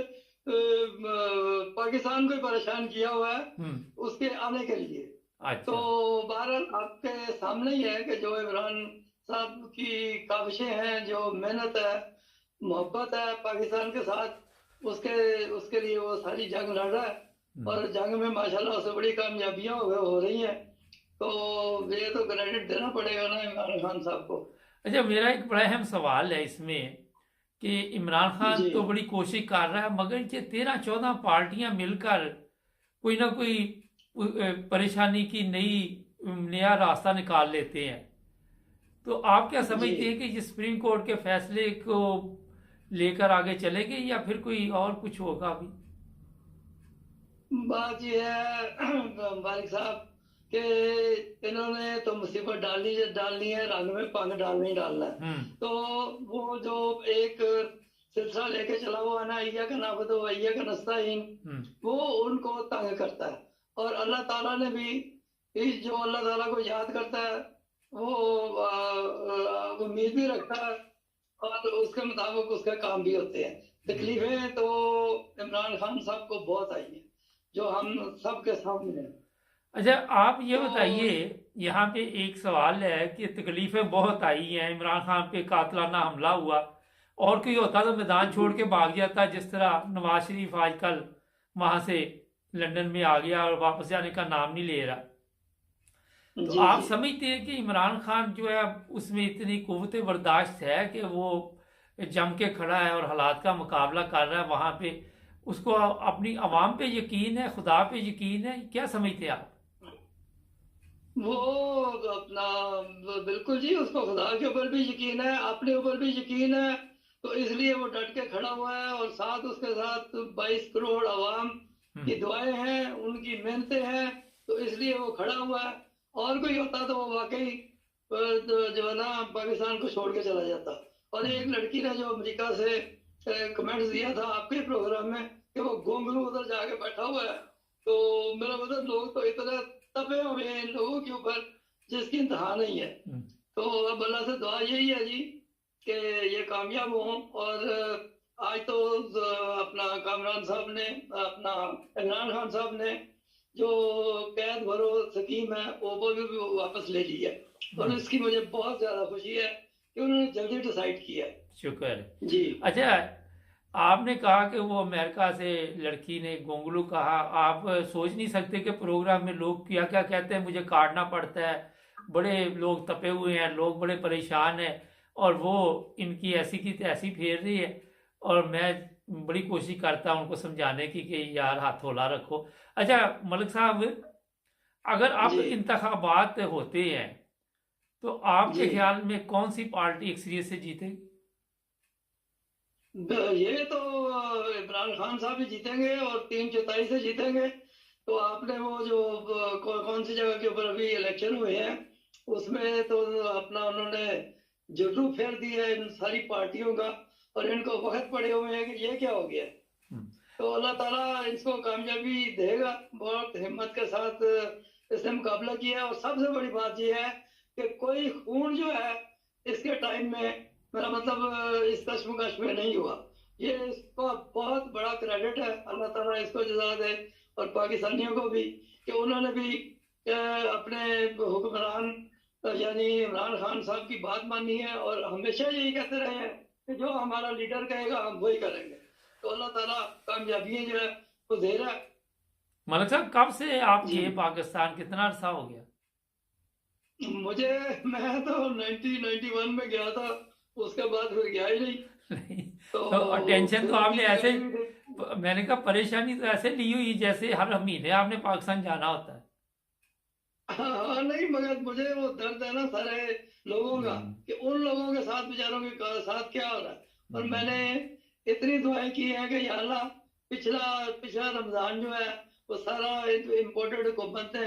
पाकिस्तान को ही परेशान किया हुआ है हम्म। उसके आने के लिए। तो अच्छा। बहरहाल आपके सामने ही है कि जो इमरान साहब की काविशें हैं, जो मेहनत है, मोहब्बत है पाकिस्तान के साथ, उसके उसके लिए वो सारी जंग लड़ रहा है। और जंग में माशाल्लाह उसे बड़ी कामयाबियां हो रही हैं। तो ये तो क्रेडिट देना पड़ेगा ना इमरान खान साहब को। अच्छा, मेरा एक बड़ा अहम सवाल है इसमें कि इमरान खान जी तो बड़ी कोशिश कर रहा है, मगर ये 13-14 पार्टियां मिलकर कोई ना कोई परेशानी की नया रास्ता निकाल लेते हैं। तो आप क्या जी, समझते हैं कि ये सुप्रीम कोर्ट के फैसले को लेकर आगे चलेंगे या फिर कोई और कुछ होगा अभी? बात यह है मालिक साहब कि इन्होंने तो मुसीबत डालनी है, रंग में पंग डालना ही डालना है। हम्म। तो वो जो एक सिलसिला लेके चला हुआ है ना, इय्या का नाबुदु व इय्या का नस्ताईन, हम्म। वो उनको तंग करता है। और अल्लाह ताला ने भी इस जो अल्लाह ताला को याद करता है, वो उम्मीद भी रखता है और उसके मुताबिक उसके काम भी होते हैं। तकलीफें तो इमरान खान साहब को बहुत आई हैं, जो हम सबके सामने है। अच्छा, आप ये तो बताइए, यहाँ पे एक सवाल है कि तकलीफें बहुत आई हैं, इमरान खान पे कातलाना हमला हुआ, और कोई होता तो मैदान छोड़ के भाग जाता, जिस तरह नवाज शरीफ आजकल वहां से लंदन में आ गया और वापस जाने का नाम नहीं ले रहा। तो जी आप जी, समझते हैं कि इमरान खान जो है उसमें इतनी कुव्वत बर्दाश्त है कि वो जम के खड़ा है और हालात का मुकाबला कर रहा है वहां पे? उसको अपनी आवाम पे यकीन है, खुदा पे यकीन है, क्या समझते हैं आप? वो अपना बिल्कुल जी, उसको खुदा के ऊपर भी यकीन है, अपने ऊपर भी यकीन है। तो इसलिए वो डट के खड़ा हुआ है और साथ उसके साथ 22 करोड़ आवाम की हम्म। दुआएं हैं, उनकी मेहनतें हैं। तो इसलिए वो खड़ा हुआ है। और कोई होता तो वो वाकई तो जो है ना पाकिस्तान को छोड़ के चला जाता। और एक हम्म। लड़की ने जो अमेरिका से कमेंट्स दिया था आपके प्रोग्राम में कि वो गोंगलू उधर जाके बैठा हुआ है, तो मेरा मतलब लोग तो इतने तपे हुए हैं इन लोगों के ऊपर जिसकी इंतहा नहीं है। हम्म। तो अब अल्लाह से दुआ यही है जी कि ये कामयाब हों। और आज तो अपना कामरान साहब ने, अपना इमरान खान साहब ने जो कैद भरो स्कीम है वो भी वापस ले ली है। और हम्म। इसकी मुझे बहुत ज्यादा खुशी है कि उन्होंने जल्दी डिसाइड किया है। शुक्र है। जी अच्छा, आपने कहा कि वो अमेरिका से लड़की ने गोंगलू कहा, आप सोच नहीं सकते कि प्रोग्राम में लोग क्या क्या कहते हैं, मुझे काटना पड़ता है, बड़े लोग तपे हुए हैं, लोग बड़े परेशान हैं, और वो इनकी ऐसी की तैसी फेर रही है, और मैं बड़ी कोशिश करता हूं उनको समझाने की कि यार हाथ हौला रखो। अच्छा मलिक साहब, अगर अब जी इंतखाबात होते हैं तो आपके जी, ख्याल में कौन सी पार्टी अक्सरियत से जीतेगी? ये तो इमरान खान साहब ही जीतेंगे और 3/4 से जीतेंगे। तो आपने वो जो कौन सी जगह के ऊपर अभी इलेक्शन हुए हैं, उसमें तो अपना उन्होंने जुल्लू फेर दी है इन सारी पार्टियों का। और इनको वक्त पड़े हुए हैं कि ये क्या हो गया। हम्म। तो अल्लाह ताला इसको कामयाबी देगा। बहुत हिम्मत के साथ इसने मुकाबला किया है। और सबसे बड़ी बात यह है कि कोई खून जो है इसके टाइम में, मेरा मतलब इस कश्मकश में नहीं हुआ। ये इसको बहुत बड़ा क्रेडिट है, अल्लाह ताला इसको जजा दे। और पाकिस्तानियों को भी कि उन्होंने भी अपने हुक्मरान यानी इमरान खान साहब की बात मानी है और हमेशा यही कहते रहे हैं कि जो हमारा लीडर कहेगा हम वही करेंगे। तो अल्लाह ताला कामयाबियां जो है वो दे रहा है। मलिक साहब, कब से आप जी गए पाकिस्तान, कितना अरसा हो गया? मुझे, मैं तो 1991 में गया था, उसके बाद फिर गया ही नहीं। नहीं। तो तो टेंशन तो फिर आपने अभी ऐसे, अभी भी मैंने कहा परेशानी तो ऐसे ली हुई जैसे हर महीने आपने पाकिस्तान जाना होता है। हाँ नहीं, मगर मुझे वो दर्द है ना सारे लोगों का हम्म। कि उन लोगों के साथ, बेचारों के साथ क्या हो रहा है। और हम्म। मैंने इतनी दुआएं की है कि या अल्लाह, पिछला पिछला रमजान जो है वो सारा इम्पोर्टेड हुकूमत ने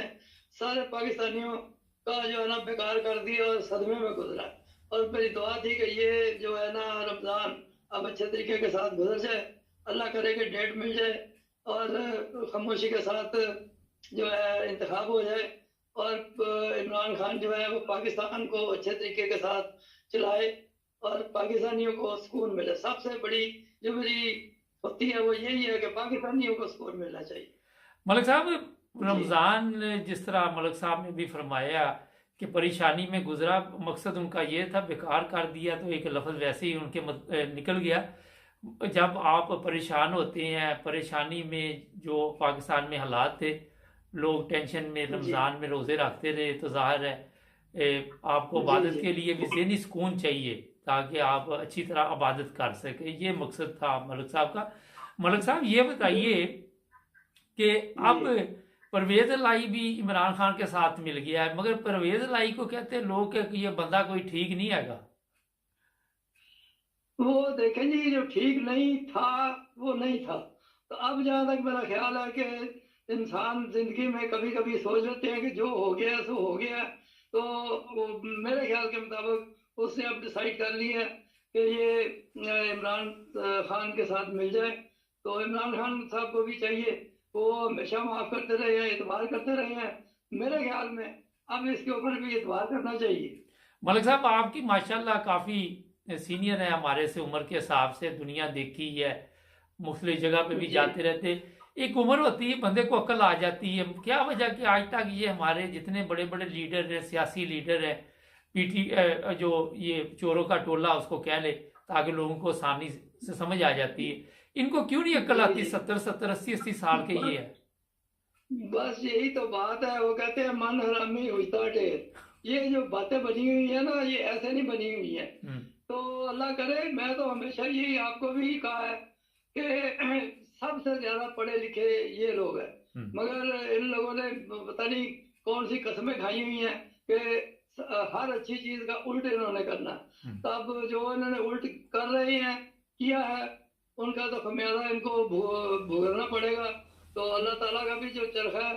सारे पाकिस्तानियों का जो है ना बेकार कर दिया और सदमे में गुजरा। और मेरी दुआ थी कि ये जो है ना रमज़ान अब अच्छे तरीके के साथ गुजर जाए, अल्लाह करे कि डेट मिल जाए और खामोशी के साथ जो है इंतखाब हो जाए और इमरान खान जो है वो पाकिस्तान को अच्छे तरीके के साथ चलाए और पाकिस्तानियों को सुकून मिले। सबसे बड़ी जो मेरी होती है वो यही है कि पाकिस्तानियों को सुकून मिलना चाहिए। मलिक साहब, जी रमज़ान जिस तरह मलिक साहब ने भी फरमाया कि परेशानी में गुजरा, मकसद उनका ये था, बेकार कर दिया तो एक लफ्ज़ वैसे ही उनके निकल गया। जब आप परेशान होते हैं, परेशानी में जो पाकिस्तान में हालात थे, लोग टेंशन में जी रमज़ान में रोज़े रखते रहे, तो ज़ाहिर है आपको जी इबादत जी के लिए भी ज़हनी सुकून चाहिए ताकि आप अच्छी तरह इबादत कर सकें। ये मकसद था मलिक साहब का। मलिक साहब ये बताइए कि अब जी परवेज़ लाई भी इमरान खान के साथ मिल गया है, मगर परवेज़ लाई को कहते हैं लोग कि ये बंदा कोई ठीक नहीं हैगा। वो देखें जी, जो ठीक नहीं था वो नहीं था। तो अब जहाँ तक मेरा ख्याल है कि इंसान जिंदगी में कभी कभी सोच लेते हैं कि जो हो गया सो हो गया, तो वो मेरे ख्याल के मुताबिक उसने अब डिसाइड कर लिया कि ये इमरान खान के साथ मिल जाए। तो इमरान खान साहब को भी चाहिए वो हमेशा माफ करते रहे हैं, इतबार करते रहे हैं। मेरे ख्याल में अब इसके ऊपर भी इतबार करना चाहिए। मलिक साहब, आपकी माशाल्लाह काफ़ी सीनियर है हमारे से उम्र के हिसाब से, दुनिया देखी है, मुख्तलिफ जगह पे भी जी जाते रहते। एक उम्र होती है, बंदे को अक्ल आ जाती है। क्या वजह कि आज तक ये हमारे जितने बड़े बड़े लीडर हैं, सियासी लीडर हैं, पीटी जो ये चोरों का टोला उसको कह ले, ताकि लोगों को आसानी से समझ आ जाती है, इनको क्यों नहीं अक्ल जी आती? जी 70 70 80 80 साल के ये है। बस यही तो बात है। वो कहते हैं मन हरामी हुई ढेर। ये जो बातें बनी हुई है ना, ये ऐसे नहीं बनी हुई है। हम्म। तो अल्लाह करे, मैं तो हमेशा यही आपको भी कहा है कि सबसे ज्यादा पढ़े लिखे ये लोग हैं, हम्म। मगर इन लोगों ने पता नहीं कौन सी कसमें खाई हुई हैं कि हर अच्छी चीज का उल्ट इन्होंने करना। हम्म। तब जो इन्होंने उल्ट कर रहे हैं किया है, उनका तो खमियाजा इनको भुगतना पड़ेगा। तो अल्लाह ताला का भी जो चरखा है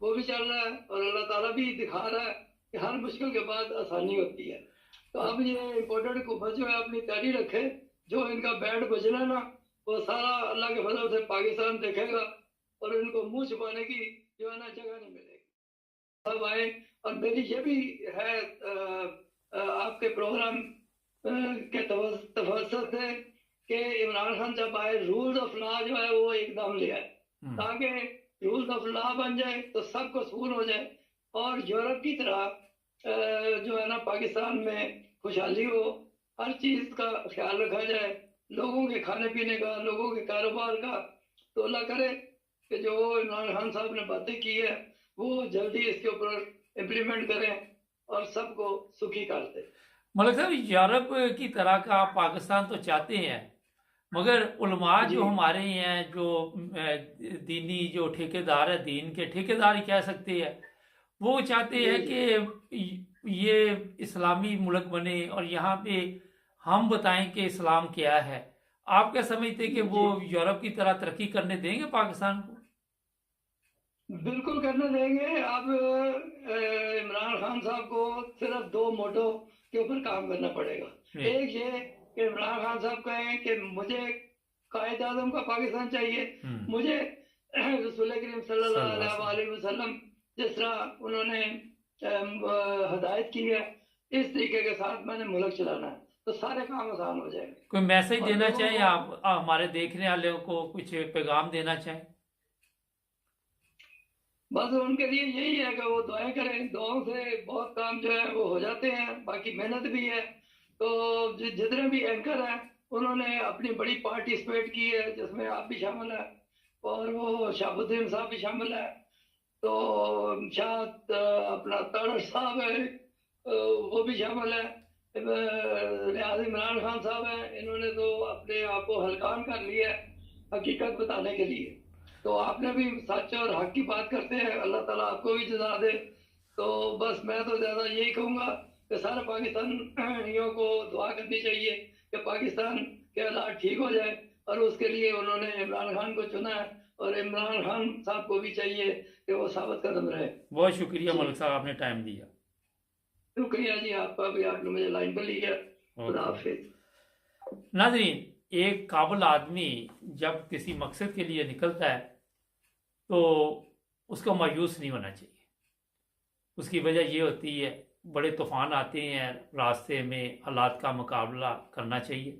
वो भी चल रहा है और अल्लाह ताला भी दिखा रहा है कि हर मुश्किल के बाद आसानी होती है। तो अब ये इम्पोर्टेंट हुकूमत जो है अपनी तैयारी रखे, जो इनका बैट बजना ना वो सारा अल्लाह के फजल से पाकिस्तान देखेगा और इनको मुंह छुपाने की जो है ना जगह नहीं मिलेगी। सब आए। और मेरी ये भी है आपके प्रोग्राम के तवसत से कि इमरान खान जब आए रूल्स ऑफ लॉ जो है वो एकदम ले आए, हम्म। ताकि रूल्स ऑफ लॉ बन जाए तो सबको सुकून हो जाए और यूरोप की तरह जो है ना पाकिस्तान में खुशहाली हो, हर चीज का ख्याल रखा जाए, लोगों के खाने पीने का, लोगों के कारोबार का। तो अल्लाह करे कि जो इमरान खान साहब ने बातें की है वो जल्दी इसके ऊपर इम्प्लीमेंट करें और सबको सुखी कर दे। मलिक साहब, यूरोप की तरह का पाकिस्तान तो चाहते हैं, मगर उलमा जी जो हमारे हैं, जो दीनी जो ठेकेदार है, दीन के ठेकेदार ही कह सकते हैं, वो चाहते जी हैं जी कि ये इस्लामी मुल्क बने और यहाँ पे हम बताएं कि इस्लाम क्या है। आप क्या समझते कि वो जी यूरोप की तरह तरक्की करने देंगे पाकिस्तान को? बिल्कुल करने देंगे। अब इमरान खान साहब को सिर्फ दो मोटो के ऊपर काम करना पड़ेगा। जी। एक ये कि इमरान खान साहब कहें कि मुझे कायद आजम का पाकिस्तान चाहिए, हम्म। मुझे रसूल करीम सल्लल्लाहु सल्लल्लाहु अलैहि वसल्लम जिस तरह उन्होंने हदायत की है इस तरीके के साथ मैंने मुल्क चलाना है, तो सारे काम आसान हो जाएंगे। कोई मैसेज और देना लोगों चाहें को आप हमारे देखने वालों को, कुछ पैगाम देना चाहें? बस उनके लिए यही है कि वो दुआएं करें। दुआओं से बहुत काम जो है वो हो जाते हैं, बाकी मेहनत भी है। तो जितने भी एंकर हैं उन्होंने अपनी बड़ी पार्टिसिपेट की है, जिसमें आप भी शामिल हैं और वो शहाबुद्दीन साहब भी शामिल है। तो शायद अपना तारड़ साहब है, वो भी शामिल है। रियाज इमरान खान साहब हैं, इन्होंने तो अपने आप को हल्कान कर लिया है हकीकत बताने के लिए। तो आपने भी सच और हक की बात करते हैं, अल्लाह ताला आपको भी जजा दे। तो बस मैं तो ज़्यादा यही कहूँगा कि सारे पाकिस्तानियों को दुआ करनी चाहिए कि पाकिस्तान के हालात ठीक हो जाए, और उसके लिए उन्होंने इमरान खान को चुना है और इमरान खान साहब को भी चाहिए कि वो साबित कदम रहे। बहुत शुक्रिया जी मलिक साहब, आपने टाइम दिया। शुक्रिया जी आपका भी, आपने मुझे लाइन पर लिया। खुदा हाफिज। नाज़रीन, एक काबिल आदमी जब किसी मकसद के लिए निकलता है तो उसको मायूस नहीं होना चाहिए। उसकी वजह ये होती है, बड़े तूफान आते हैं रास्ते में, हालात का मुकाबला करना चाहिए,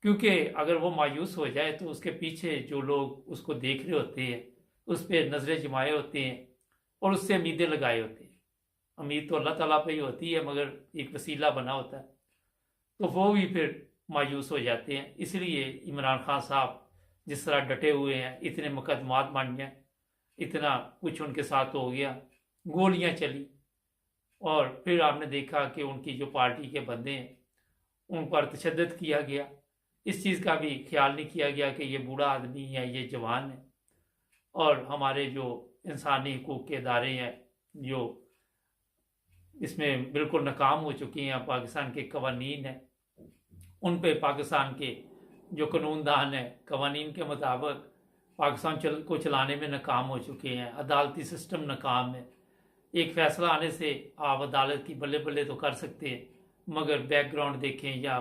क्योंकि अगर वो मायूस हो जाए तो उसके पीछे जो लोग उसको देख रहे होते हैं उस पर नज़रें जमाए होते हैं और उससे उम्मीदें लगाए होते हैं। उम्मीद तो अल्लाह ताला पे ही होती है, मगर एक वसीला बना होता है, तो वो भी फिर मायूस हो जाते हैं। इसलिए इमरान खान साहब जिस तरह डटे हुए हैं, इतने मुकदमात बन गए, इतना कुछ उनके साथ हो गया, गोलियां चली, और फिर आपने देखा कि उनकी जो पार्टी के बंदे हैं उन पर तशद्दुद किया गया। इस चीज़ का भी ख्याल नहीं किया गया कि ये बूढ़ा आदमी है, ये जवान है। और हमारे जो इंसानी हकूक़ के इदारे हैं जो इसमें बिल्कुल नाकाम हो चुके हैं, पाकिस्तान के कवानीन हैं उन पे, पाकिस्तान के जो कानूनदान हैं कवानीन के मुताबिक पाकिस्तान को चलाने में नाकाम हो चुके हैं। अदालती सिस्टम नाकाम है। एक फ़ैसला आने से आप अदालत की बल्ले बल्ले तो कर सकते हैं, मगर बैकग्राउंड देखें या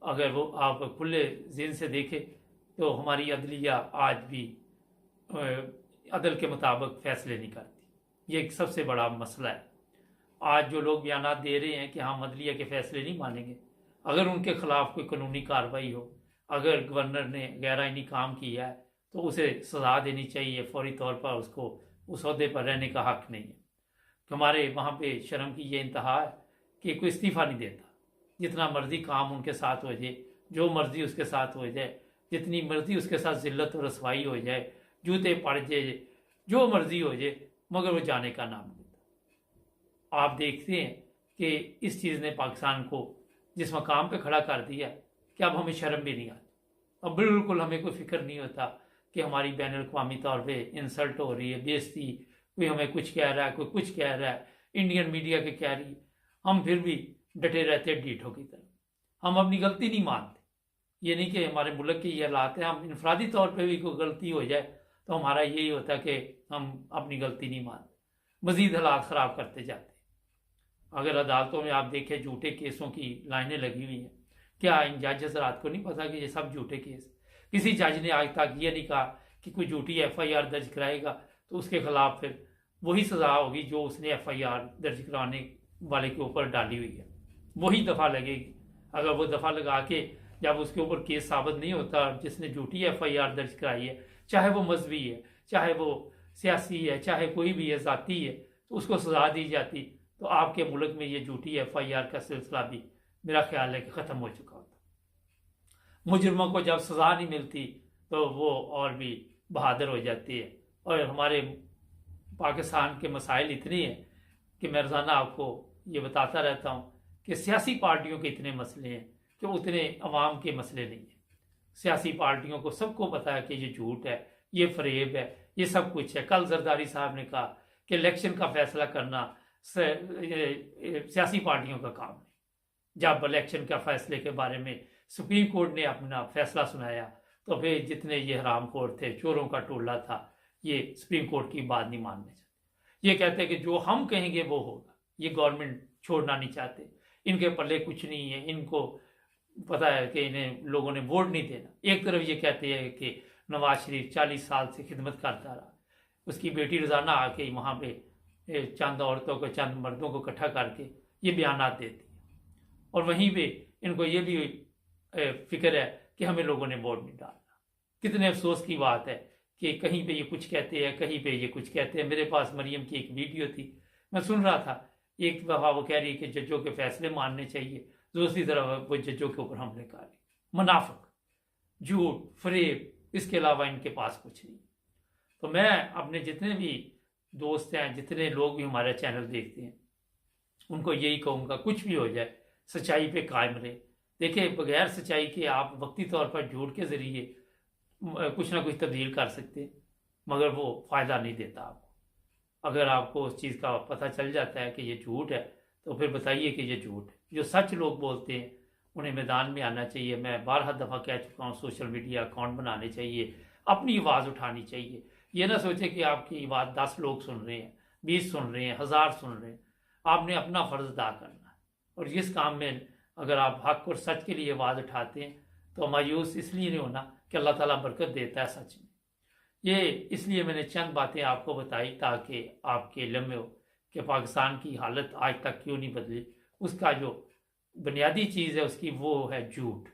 अगर वो आप खुले ज़हन से देखें तो हमारी अदलिया आज भी अदल के मुताबिक फ़ैसले नहीं करती। ये एक सबसे बड़ा मसला है। आज जो लोग बयान दे रहे हैं कि हम अदलिया के फ़ैसले नहीं मानेंगे, अगर उनके ख़िलाफ़ कोई कानूनी कार्रवाई हो, अगर गवर्नर ने गैर आइनी काम किया है तो उसे सज़ा देनी चाहिए फौरी तौर पर। उसको उस ओहदे पर रहने का हक़ नहीं है। हमारे वहाँ पे शर्म की ये इंतहा है कि कोई इस्तीफ़ा नहीं देता। जितना मर्जी काम उनके साथ हो जाए, जो मर्जी उसके साथ हो जाए, जितनी मर्जी उसके साथ ज़िल्लत और रसवाई हो जाए, जूते पड़ जाए, जो मर्जी हो जाए, मगर वो जाने का नाम नहीं लेता। आप देखते हैं कि इस चीज़ ने पाकिस्तान को जिस मकाम पे खड़ा कर दिया कि अब हमें शर्म भी नहीं आती। अब बिल्कुल हमें कोई फिक्र नहीं होता कि हमारी बैन अवी तौर पर इंसल्ट हो रही है, बेइज्जती, कोई हमें कुछ कह रहा है, कोई कुछ कह रहा है, इंडियन मीडिया के कह रही है, हम फिर भी डटे रहते डीठों की तरह। हम अपनी गलती नहीं मानते। ये नहीं कि हमारे मुल्क के ये हालात हैं, हम इनफरादी तौर पे भी कोई गलती हो जाए तो हमारा यही होता है कि हम अपनी गलती नहीं मानते, मज़ीद हालात ख़राब करते जाते। अगर अदालतों में आप देखें झूठे केसों की लाइनें लगी हुई हैं। क्या इन जज हज़रात को नहीं पता कि ये सब झूठे केस? किसी जज ने आज तक ये नहीं कहा कि कोई झूठी FIR दर्ज कराएगा तो उसके खिलाफ फिर वही सज़ा होगी जो उसने FIR दर्ज कराने वाले के ऊपर डाली हुई है, वही दफ़ा लगेगी। अगर वो दफ़ा लगा के जब उसके ऊपर केस साबित नहीं होता, जिसने झूठी FIR दर्ज कराई है, चाहे वो मजहबी है, चाहे वो सियासी है, चाहे कोई भी है, ज़ाती है, तो उसको सज़ा दी जाती, तो आपके मुल्क में ये झूठी FIR का सिलसिला भी मेरा ख्याल है कि ख़त्म हो चुका होता। मुजरमों को जब सज़ा नहीं मिलती तो वो और भी बहादुर हो जाती है। और हमारे पाकिस्तान के मसाइल इतने हैं कि मैं रोज़ाना आपको ये बताता रहता हूँ कि सियासी पार्टियों के इतने मसले हैं कि उतने अवाम के मसले नहीं हैं। सियासी पार्टियों को सबको पता है कि ये झूठ है, ये फरेब है, ये सब कुछ है। कल जरदारी साहब ने कहा कि इलेक्शन का फैसला करना सियासी पार्टियों का काम है। जब इलेक्शन का फैसले के बारे में सुप्रीम कोर्ट ने अपना फैसला सुनाया तो फिर जितने ये हरामखोर थे, चोरों का टोला था, ये सुप्रीम कोर्ट की बात नहीं मानने चाहते। ये कहते हैं कि जो हम कहेंगे वो होगा। ये गवर्नमेंट छोड़ना नहीं चाहते, इनके पल्ले कुछ नहीं है, इनको पता है कि इन्हें लोगों ने वोट नहीं देना। एक तरफ ये कहते हैं कि नवाज शरीफ 40 साल से खिदमत करता रहा, उसकी बेटी रोज़ाना आके वहाँ पे चंद औरतों को, चंद मर्दों को इकट्ठा करके ये बयानात देती है, और वहीं पे इनको ये भी फिक्र है कि हमें लोगों ने वोट नहीं डालना। कितने अफसोस की बात है कि कहीं पे ये कुछ कहते हैं, कहीं पे ये कुछ कहते हैं। मेरे पास मरियम की एक वीडियो थी, मैं सुन रहा था। एक दफ़ा वो कह रही है कि जजों के फैसले मानने चाहिए, दूसरी तरफ वो जजों के ऊपर हमले कर रही। मुनाफिक, झूठ, फरेब, इसके अलावा इनके पास कुछ नहीं। तो मैं अपने जितने भी दोस्त हैं, जितने लोग भी हमारा चैनल देखते हैं, उनको यही कहूँगा, कुछ भी हो जाए सच्चाई पे कायम रहे। देखिए, बगैर सच्चाई के आप वक्ती तौर पर झूठ के ज़रिए कुछ ना कुछ तब्दील कर सकते हैं, मगर वो फ़ायदा नहीं देता आपको। अगर आपको उस चीज़ का पता चल जाता है कि ये झूठ है तो फिर बताइए कि ये झूठ है। जो सच लोग बोलते हैं उन्हें मैदान में आना चाहिए। मैं बारहा दफ़ा कह चुका हूँ, सोशल मीडिया अकाउंट बनाने चाहिए, अपनी आवाज़ उठानी चाहिए। ये ना सोचे कि आपकी आवाज़ 10 लोग सुन रहे हैं, 20 सुन रहे हैं, 1000 सुन रहे हैं। आपने अपना फर्ज अदा करना है। और जिस काम में अगर आप हक और सच के लिए आवाज़ उठाते हैं तो मायूस इसलिए नहीं होना कि अल्लाह ताला बरकत देता है सच में। ये इसलिए मैंने चंद बातें आपको बताई ताकि आपके इल्म में हो कि पाकिस्तान की हालत आज तक क्यों नहीं बदली। उसका जो बुनियादी चीज़ है उसकी वो है झूठ,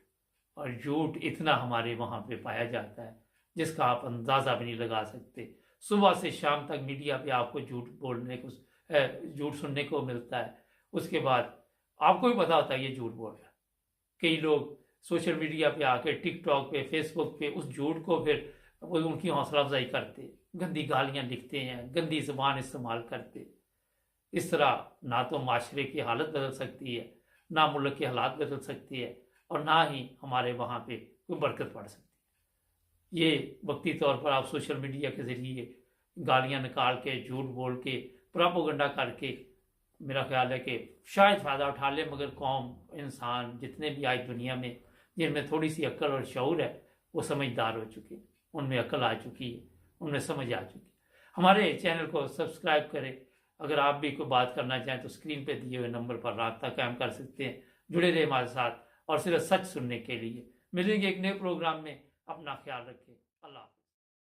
और झूठ इतना हमारे वहाँ पे पाया जाता है जिसका आप अंदाज़ा भी नहीं लगा सकते। सुबह से शाम तक मीडिया पे आपको झूठ सुनने को मिलता है। उसके बाद आपको भी पता होता है ये झूठ बोल रहा है। कई लोग सोशल मीडिया पे आके टिकटॉक पे फेसबुक पे उस झूठ को फिर उनकी हौसला अफजाई करते, गंदी गालियां लिखते हैं, गंदी जुबान इस्तेमाल करते। इस तरह ना तो माशरे की हालत बदल सकती है, ना मुल्क की हालात बदल सकती है, और ना ही हमारे वहाँ पे कोई बरकत पड़ सकती है। ये वक्ती तौर पर आप सोशल मीडिया के ज़रिए गालियाँ निकाल के, झूठ बोल के, प्रोपेगेंडा करके मेरा ख्याल है कि शायद फ़ायदा उठा ले, मगर कौम, इंसान जितने भी आज दुनिया में जिनमें थोड़ी सी अक्ल और शऊर है वो समझदार हो चुके हैं, उनमें अक्ल आ चुकी है, उनमें समझ आ चुकी है। हमारे चैनल को सब्सक्राइब करें। अगर आप भी कोई बात करना चाहें तो स्क्रीन पे दिए हुए नंबर पर राब्ता कायम कर सकते हैं। जुड़े रहे हमारे साथ और सिर्फ सच सुनने के लिए। मिलेंगे एक नए प्रोग्राम में। अपना ख्याल रखें। अल्लाह।